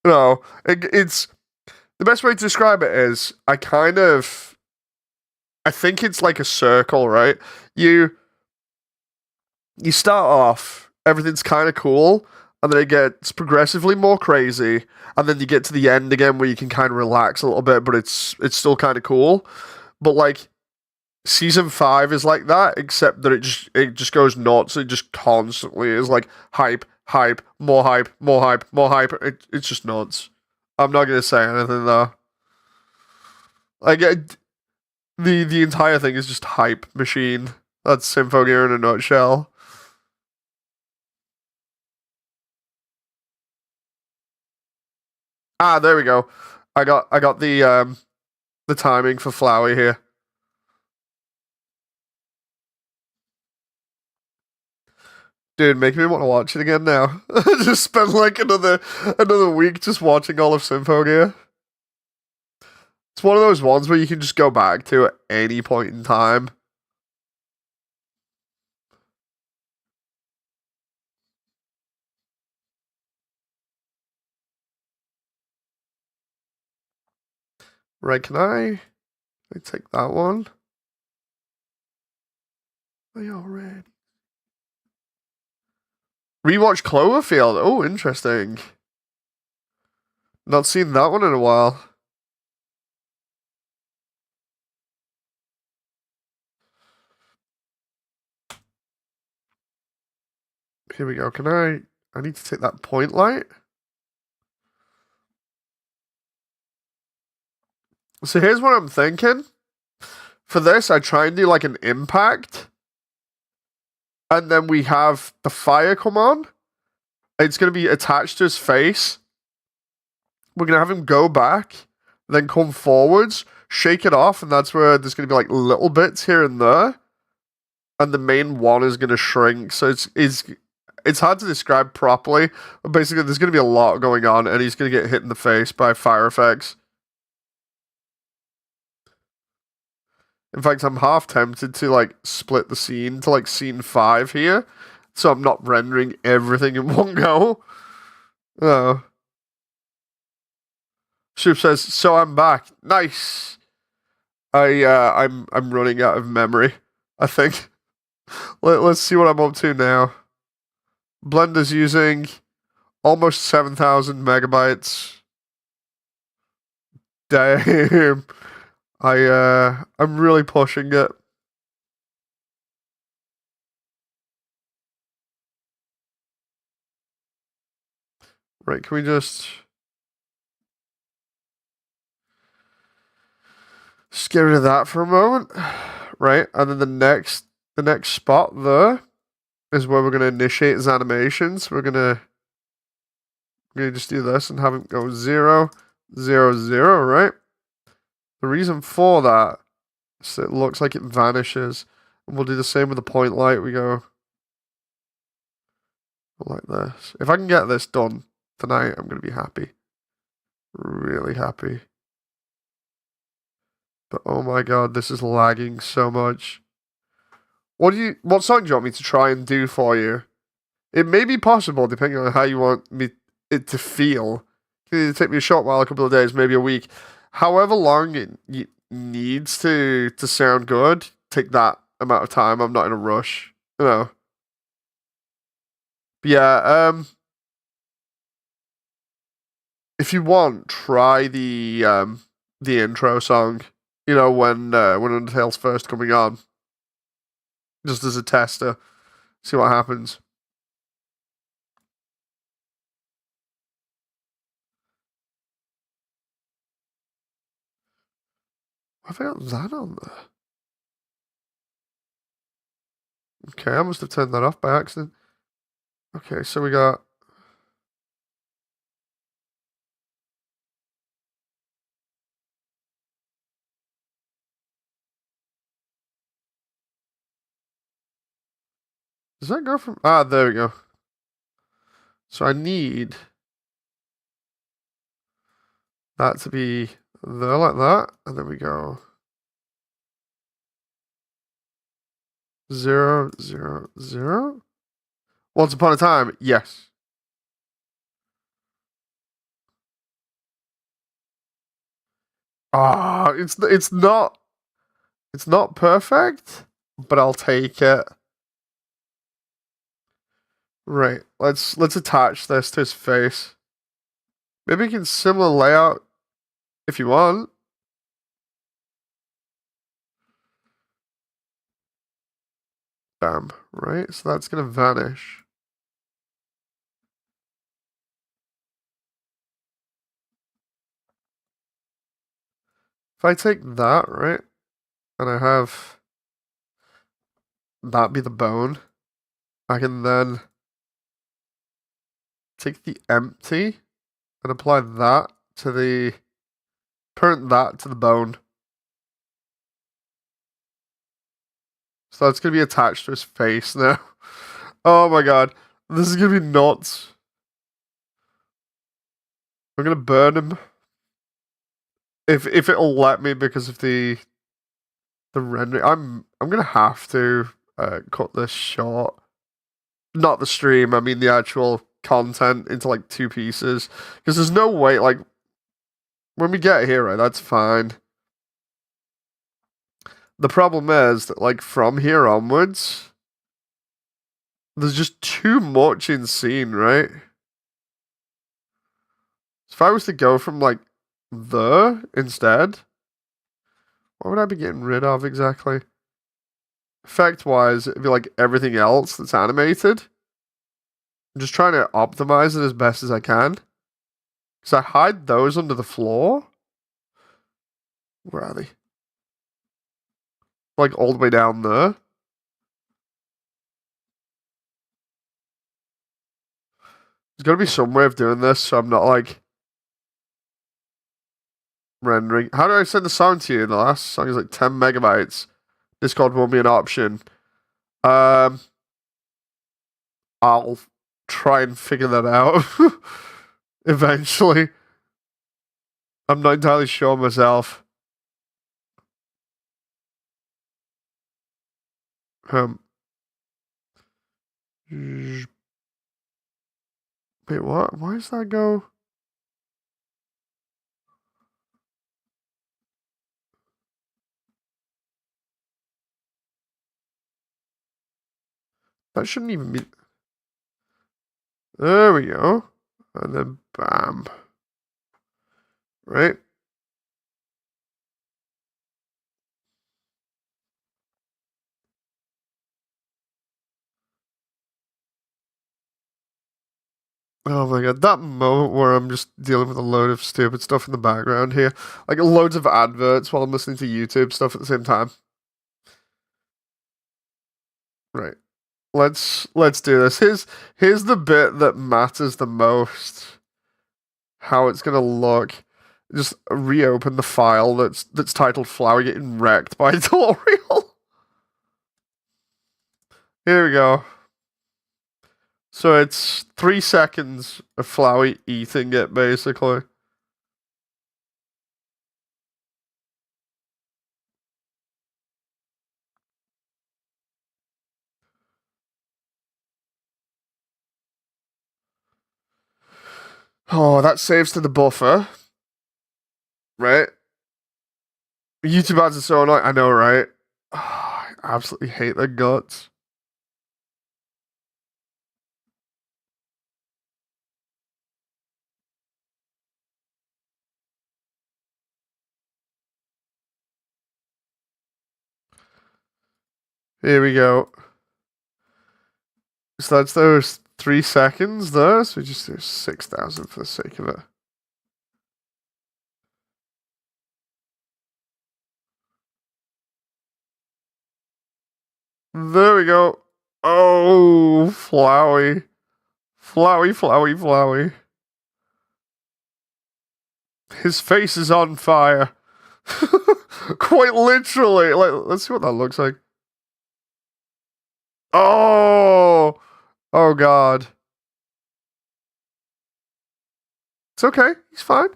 No, it's the best way to describe it is I think it's like a circle, right? You you start off, everything's kind of cool, and then it gets progressively more crazy, and then you get to the end again where you can kind of relax a little bit, but it's still kind of cool. But like season 5 is like that, except that it just goes nuts. It just constantly is like hype, hype, more hype, more hype, more hype. It's just nuts. I'm not gonna say anything though. Like the entire thing is just hype machine. That's Symphogear in a nutshell. Ah, there we go. I got the timing for Flowey here. Dude, making me want to watch it again now. Just spend like another week just watching all of Symphogear. It's one of those ones where you can just go back to at any point in time. Right, can I take that one? I already rewatch Cloverfield. Oh, interesting. Not seen that one in a while. Here we go. Can I need to take that point light. So here's what I'm thinking. For this, I try and do like an impact. And then we have the fire come on. It's going to be attached to his face. We're going to have him go back. then come forwards, shake it off, and that's where there's going to be like little bits here and there, and the main one is going to shrink. So it's hard to describe properly, but basically there's going to be a lot going on, and he's going to get hit in the face by fire effects. In fact, I'm half tempted to like split the scene to like scene 5 here, so I'm not rendering everything in one go. Oh. Soup says, "So I'm back. Nice. I'm running out of memory. I think. Let's see what I'm up to now. Blender's using almost 7,000 megabytes. Damn. I'm really pushing it. Right, can we just get rid of that for a moment? Right, and then the next spot there is where we're gonna initiate his animations. We're gonna just do this and have him go 0, 0, 0, right? The reason for that is it looks like it vanishes. And we'll do the same with the point light. We go like this. If I can get this done tonight, I'm going to be happy. Really happy. But oh my god, this is lagging so much. What song do you want me to try and do for you? It may be possible, depending on how you want it to feel. It'll take me a short while, a couple of days, maybe a week. However long it needs to sound good, take that amount of time. I'm not in a rush, you know. But yeah, if you want, try the intro song. You know, when Undertale's first coming on, just as a tester, see what happens. Have I got that on there? Okay, I must have turned that off by accident. Okay, so we got. Does that go from. Ah, there we go. So I need that to be there like that, and then we go 0, 0, 0. Once upon a time, yes. Ah, it's not perfect, but I'll take it. Right, let's attach this to his face. Maybe we can similar layout if you want. Bam, right? So that's gonna vanish. If I take that, right, and I have that be the bone, I can then take the empty and apply that to the parent that to the bone. So that's gonna be attached to his face now. Oh my god. This is gonna be nuts. I'm gonna burn him. If it'll let me because of the rendering. I'm gonna have to cut this short. Not the stream, I mean the actual content into like 2 pieces. Because there's no way, like when we get here, right, that's fine. The problem is that like from here onwards, there's just too much in scene, right? So if I was to go from like there instead, what would I be getting rid of exactly? Effect wise, it'd be like everything else that's animated. I'm just trying to optimize it as best as I can. Because I hide those under the floor. Where are they? Like all the way down there. There's got to be some way of doing this so I'm not like rendering. How do I send the song to you? The last song is like 10 megabytes. Discord won't be an option. Um, I'll try and figure that out eventually. I'm not entirely sure myself. Um, wait, what? Why does that go? That shouldn't even be. There we go. And then bam. Right? Oh my god, that moment where I'm just dealing with a load of stupid stuff in the background here. Like loads of adverts while I'm listening to YouTube stuff at the same time. Right. Let's do this. Here's the bit that matters the most. How it's gonna look. Just reopen the file that's titled Flower Getting Wrecked by Toriel. Here we go. So it's 3 seconds of Flowey eating it, basically. Oh, that saves to the buffer. Right? YouTube ads are so annoying. I know, right? Oh, I absolutely hate their guts. Here we go. So that's those 3 seconds there. So we just do 6,000 for the sake of it. There we go. Oh, Flowey. Flowey, Flowey, Flowey. His face is on fire. Quite literally. Let's see what that looks like. Oh! Oh, God. It's okay. He's fine.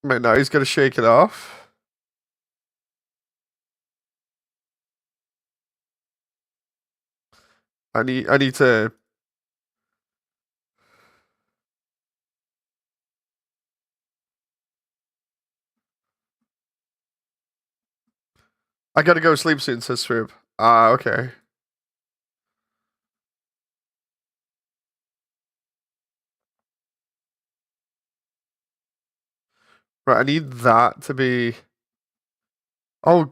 Right now, he's got to shake it off. I need to. I gotta go sleep soon, says Swoop. Ah, okay. Right, I need that to be. Oh,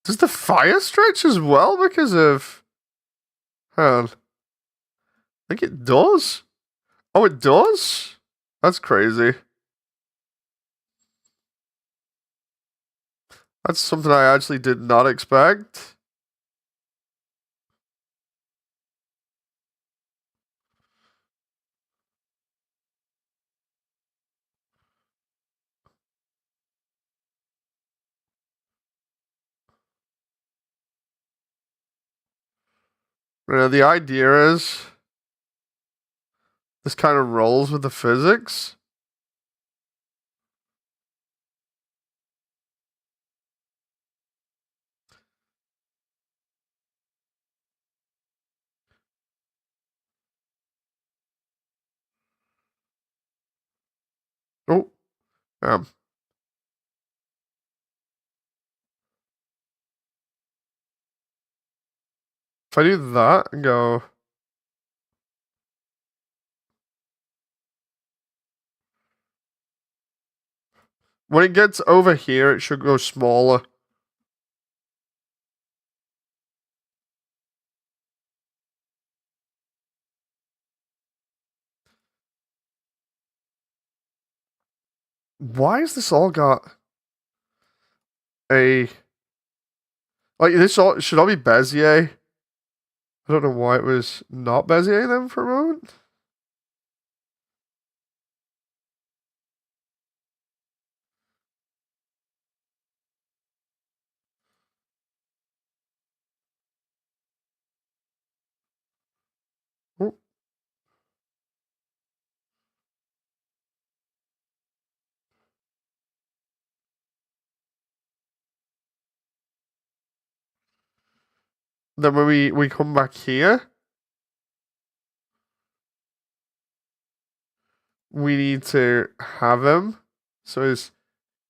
does the fire stretch as well because of. Hang on. I think it does. Oh, it does? That's crazy. That's something I actually did not expect. The idea is this kind of rolls with the physics. Oh, um, if I do that and go. When it gets over here, it should go smaller. Why has this all got a. Like, this all should all be Bezier? I don't know why it was not Bezier then for a moment. Oh. Then when we come back here, we need to have him. So he's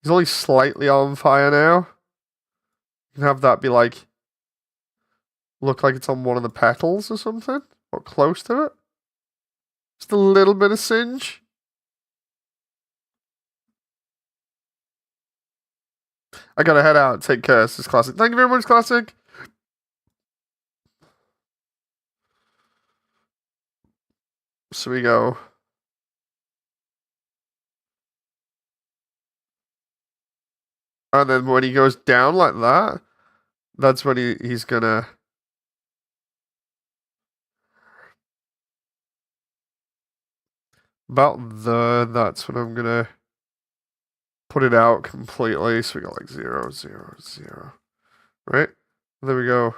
only slightly on fire now. You can have that be like look like it's on one of the petals or something, or close to it. Just a little bit of singe. I gotta head out. Take care. This is Classic. Thank you very much, Classic. So we go. And then when he goes down like that, that's when he's gonna. That's when I'm gonna put it out completely. So we got like 0, 0, 0. Right? There we go.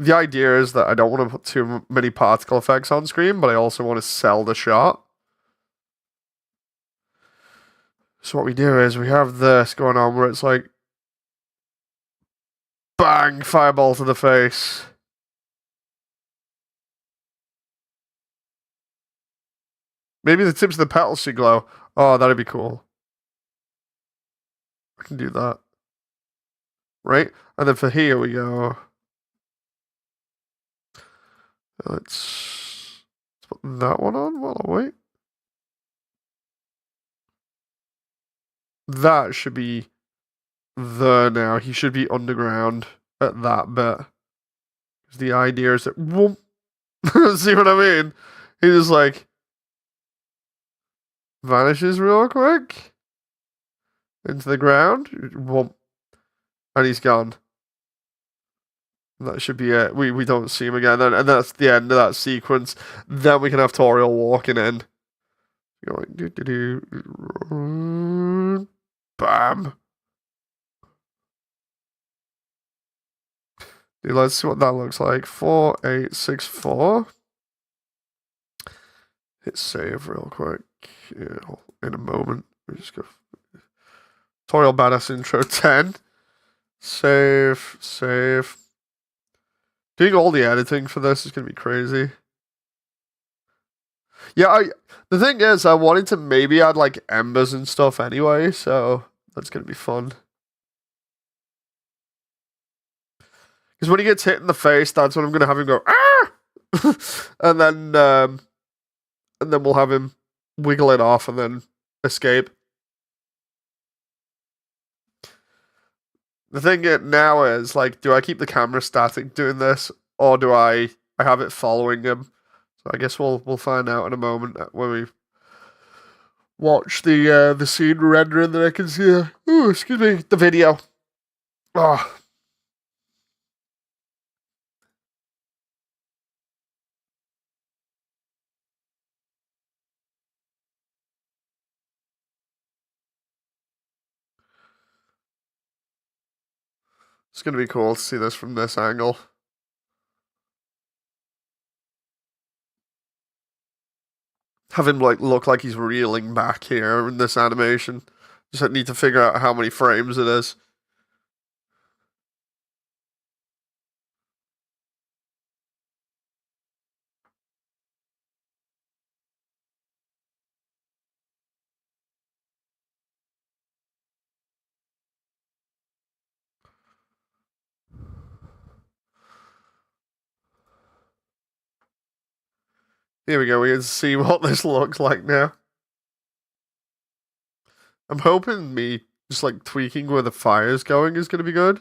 The idea is that I don't want to put too many particle effects on screen, but I also want to sell the shot. So what we do is we have this going on where it's like bang, fireball to the face. Maybe the tips of the petals should glow. Oh, that'd be cool. I can do that. Right? And then for here we go. Let's put that one on while I wait. That should be there now. He should be underground at that bit. The idea is that whoop. See what I mean? He just like vanishes real quick into the ground. Whoop. And he's gone. That should be it. We don't see him again, and that's the end of that sequence. Then we can have Toriel walking in. Going do do do. Bam. Dude, let's see what that looks like. 4864. Hit save real quick. Yeah, in a moment. We just go. Toriel Badass Intro 10. Save. Save. Doing all the editing for this is gonna be crazy. Yeah, the thing is, I wanted to maybe add like embers and stuff anyway, so that's gonna be fun. Because when he gets hit in the face, that's when I'm gonna have him go ah, and then we'll have him wiggle it off and then escape. The thing now is like, do I keep the camera static doing this, or do I have it following him? So I guess we'll find out in a moment when we watch the scene render, and then I can see excuse me, the video. Oh. It's gonna be cool to see this from this angle. Have him like look like he's reeling back here in this animation. Just need to figure out how many frames it is. Here we go. We can see what this looks like now. I'm hoping me just like tweaking where the fire's going is going to be good.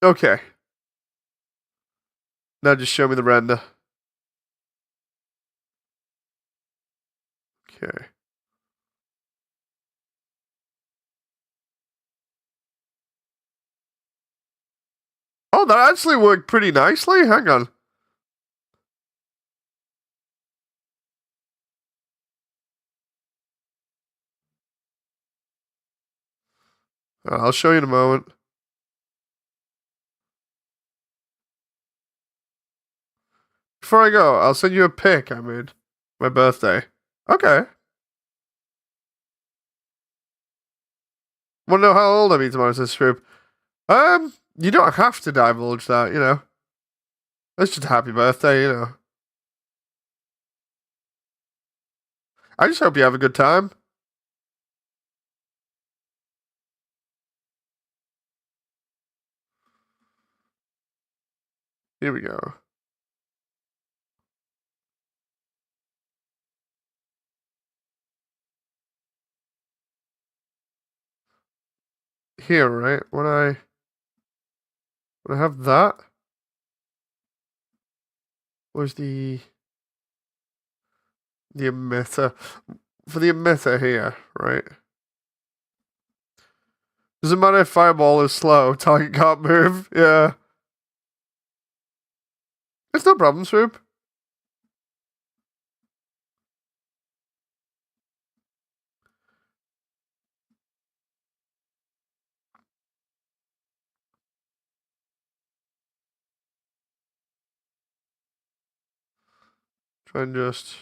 Okay. Now just show me the render. Okay. Oh, that actually worked pretty nicely. Hang on. I'll show you in a moment. Before I go, I'll send you a pic I made. My birthday. Okay. Want to know how old I be tomorrow, says Swoop? You don't have to divulge that, you know. It's just a happy birthday, you know. I just hope you have a good time. Here we go. Here, right? When I have that, where's the emitter? For the emitter here, right? Doesn't matter if fireball is slow, target can't move. Yeah. It's no problem, Swoop. Try and just.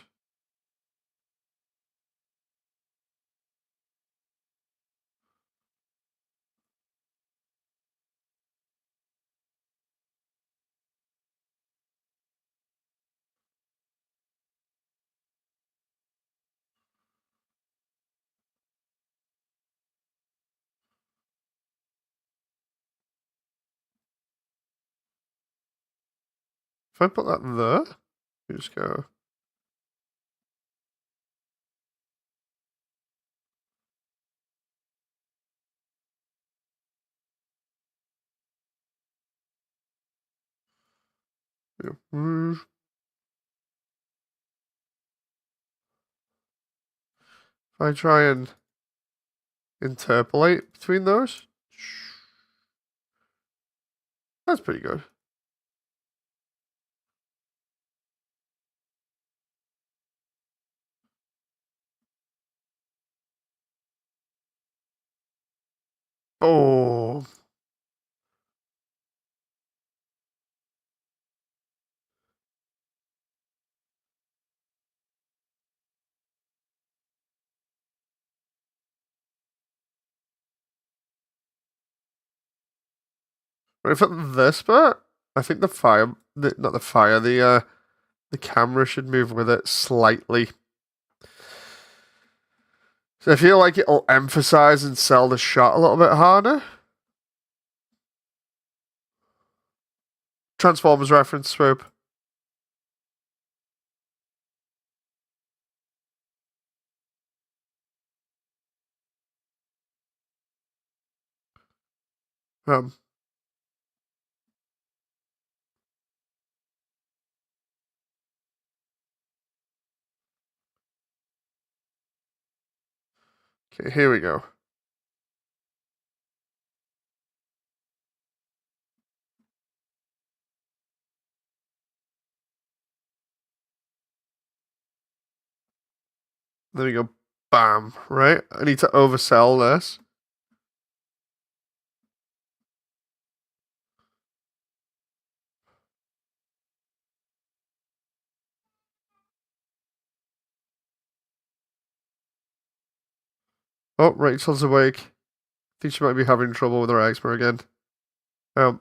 If I put that there, you just go. Move. If I try and interpolate between those, that's pretty good. Oh. Right, for this bit, I think not the fire, the camera should move with it slightly. So I feel like it'll emphasize and sell the shot a little bit harder. Transformers reference, Swoop. Um, okay, here we go. There we go. Bam. Right? I need to oversell this. Oh, Rachel's awake. I think she might be having trouble with her eczema again. Um,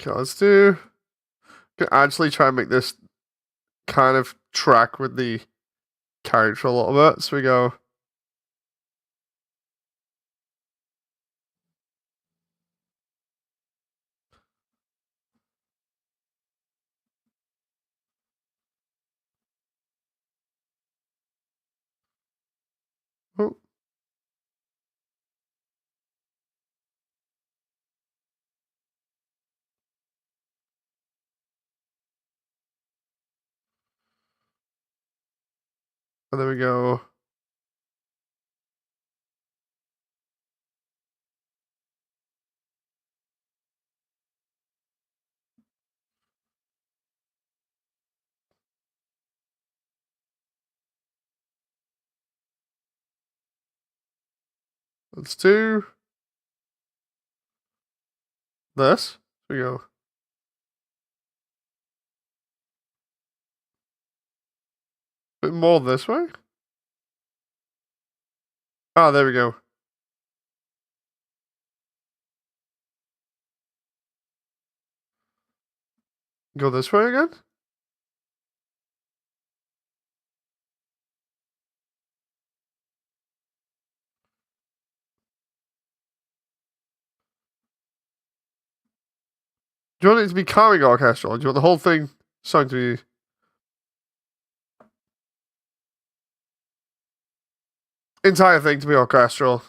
okay, let's do Can actually try and make this kind of track with the character a little bit. So we go. Oh, and there we go. Let's do this. Here we go. Bit more this way. Ah, there we go. Go this way again. Do you want it to be calming orchestral? Do you want the whole song to be entire thing to be orchestral?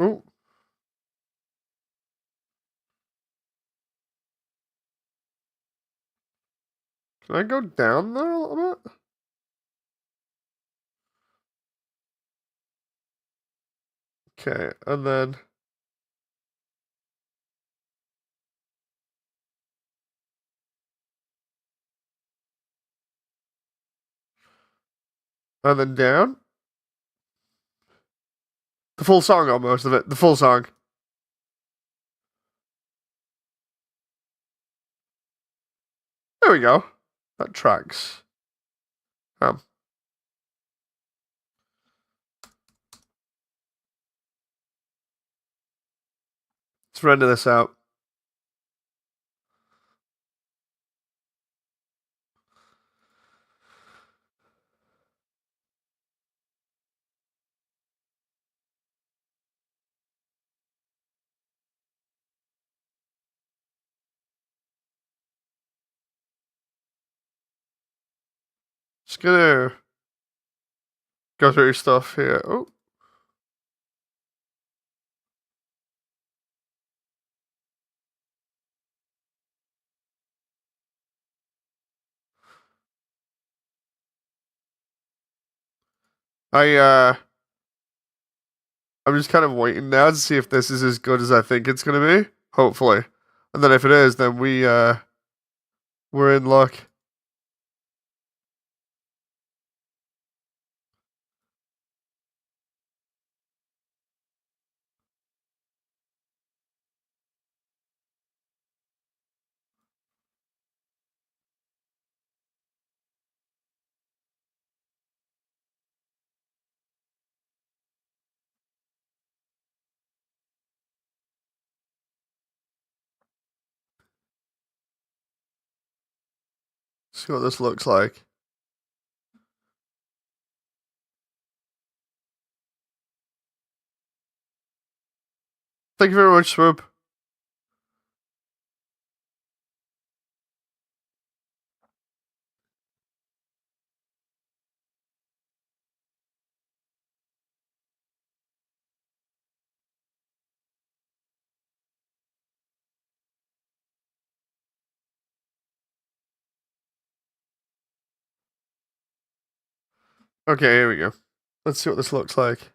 Oh, can I go down there a little bit? Okay, and then down. The full song almost of it. The full song. There we go. That tracks. Um, let's render this out. Just gonna go through stuff here. Oh, I'm just kind of waiting now to see if this is as good as I think it's gonna be. Hopefully, and then if it is, then we're in luck. See what this looks like. Thank you very much, Swoop. Okay, here we go. Let's see what this looks like.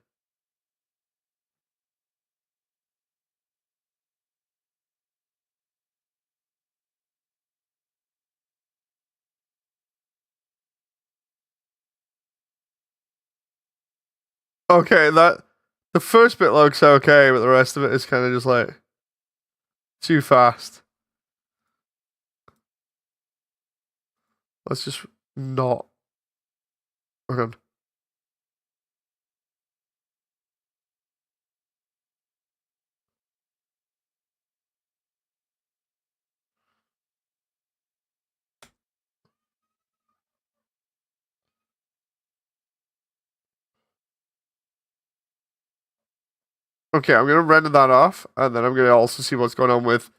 Okay, The first bit looks okay, but the rest of it is kind of just like too fast. Let's just not. Okay. Okay, I'm gonna render that off, and then I'm gonna also see what's going on with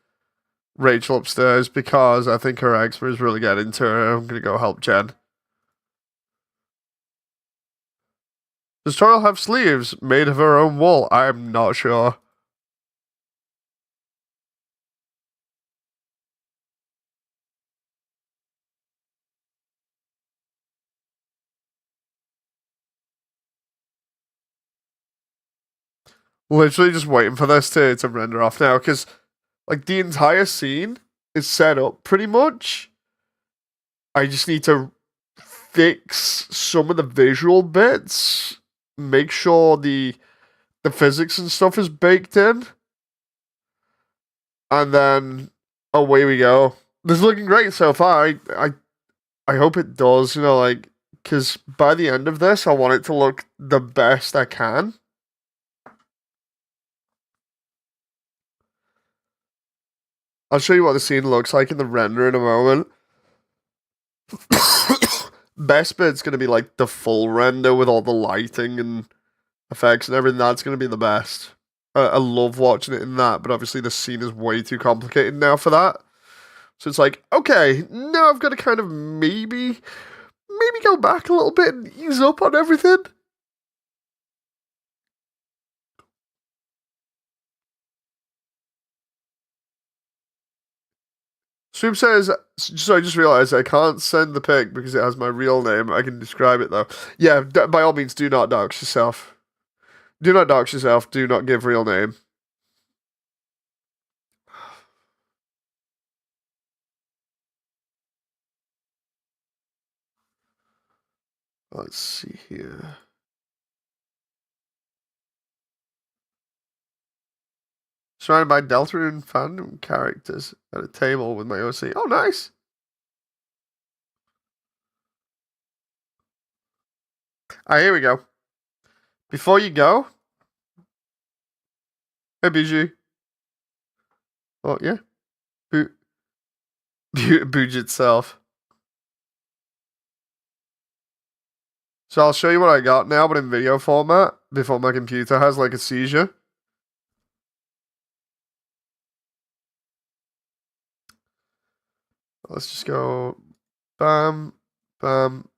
Rachel upstairs because I think her eczema is really getting to her. I'm gonna go help Jen. Does Toriel have sleeves made of her own wool? I'm not sure. Literally just waiting for this to render off now because like the entire scene is set up pretty much. I just need to fix some of the visual bits, make sure the physics and stuff is baked in, and then away we go. This is looking great so far. I hope it does. You know, like because by the end of this, I want it to look the best I can. I'll show you what the scene looks like in the render in a moment. Best bit's gonna be like the full render with all the lighting and effects and everything. That's gonna be the best. I love watching it in that, but obviously the scene is way too complicated now for that. So it's like, okay, now I've got to kind of maybe go back a little bit and ease up on everything. Swoop says, so I just realized I can't send the pic because it has my real name. I can describe it though. Yeah, by all means, do not dox yourself. Do not dox yourself. Do not give real name. Let's see here. Surrounded by Deltarune fandom characters at a table with my OC. Oh, nice. Alright, here we go. Before you go, hey, BG. Oh, yeah. Booge itself. So I'll show you what I got now, but in video format, before my computer has like a seizure. Let's just go bam, bam.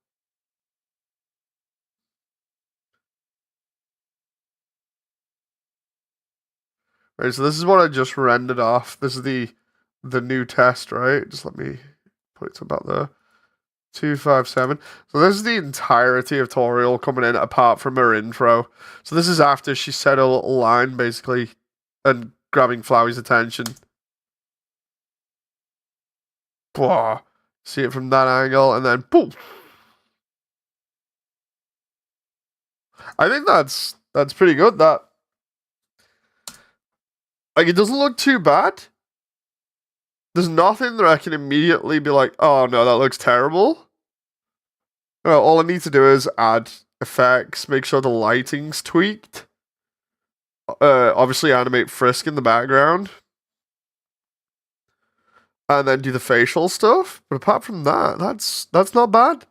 Right, so this is what I just rendered off. This is the new test, right? Just let me put it to about there. 257. So this is the entirety of Toriel coming in apart from her intro. So this is after she said a little line basically and grabbing Flowey's attention. Blah. See it from that angle and then boom. I think that's pretty good. That like it doesn't look too bad. There's nothing that I can immediately be like, oh no, that looks terrible. No, all I need to do is add effects, make sure the lighting's tweaked. Obviously animate Frisk in the background. And then do the facial stuff. But apart from that, that's not bad.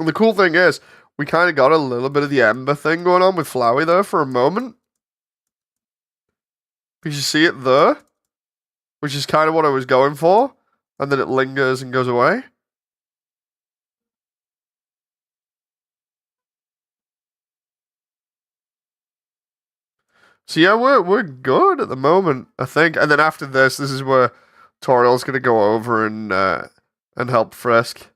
And the cool thing is, we kind of got a little bit of the Ember thing going on with Flowey there for a moment. Because you see it there, which is kind of what I was going for. And then it lingers and goes away. So yeah, we're good at the moment, I think. And then after this is where Toriel's gonna go over and help Frisk.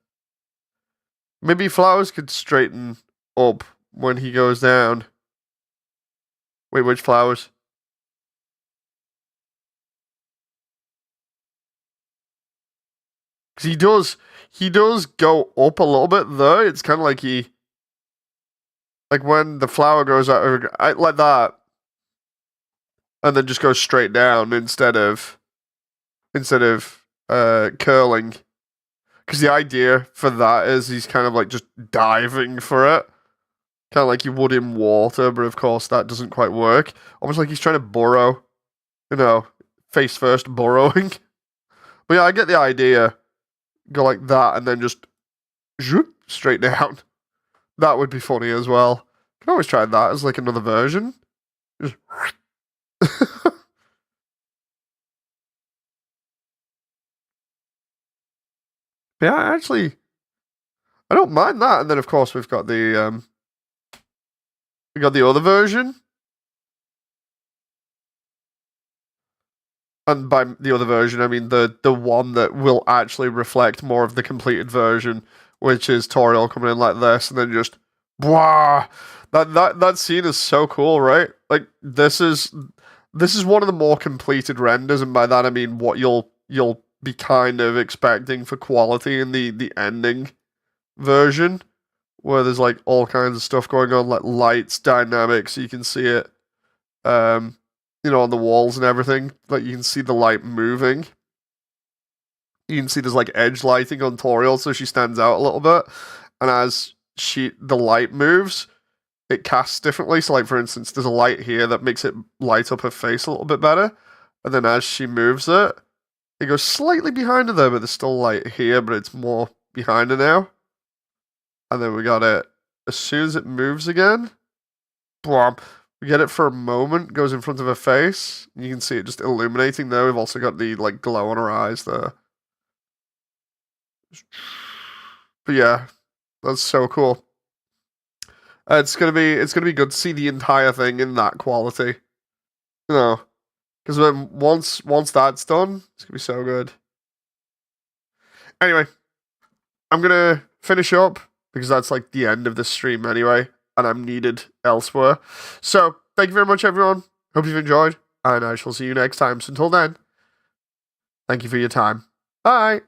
Maybe Flowers could straighten up when he goes down. Wait, which Flowers? Because he does go up a little bit though. It's kind of like like when the flower goes out like that, and then just goes straight down instead of curling. Because the idea for that is he's kind of like just diving for it, kind of like you would in water, but of course that doesn't quite work. Almost like he's trying to burrow, face first burrowing. But yeah, I get the idea. Go like that and then just zoop, straight down. That would be funny as well. Can always try that as like another version. Just yeah, actually, I don't mind that. And then of course we got the other version. And by the other version, I mean the one that will actually reflect more of the completed version, which is Toriel coming in like this, and then just wow, that scene is so cool, right? Like this is one of the more completed renders, and by that I mean what you'll be kind of expecting for quality in the ending version, where there's like all kinds of stuff going on, like lights, dynamics, you can see it. On the walls and everything. Like you can see the light moving. You can see there's like edge lighting on Toriel, so she stands out a little bit. And as the light moves, it casts differently. So like for instance, there's a light here that makes it light up her face a little bit better. And then as she moves it, it goes slightly behind her there, but there's still light here, but it's more behind her now. And then we got it as soon as it moves again. Bwomp. We get it for a moment, goes in front of her face. You can see it just illuminating there. We've also got the like glow on her eyes there. But yeah, that's so cool. It's gonna be good to see the entire thing in that quality. Because once that's done, it's gonna be so good. Anyway, I'm gonna finish up because that's like the end of this stream anyway, and I'm needed elsewhere. So, thank you very much, everyone. Hope you've enjoyed, and I shall see you next time. So, until then, thank you for your time. Bye.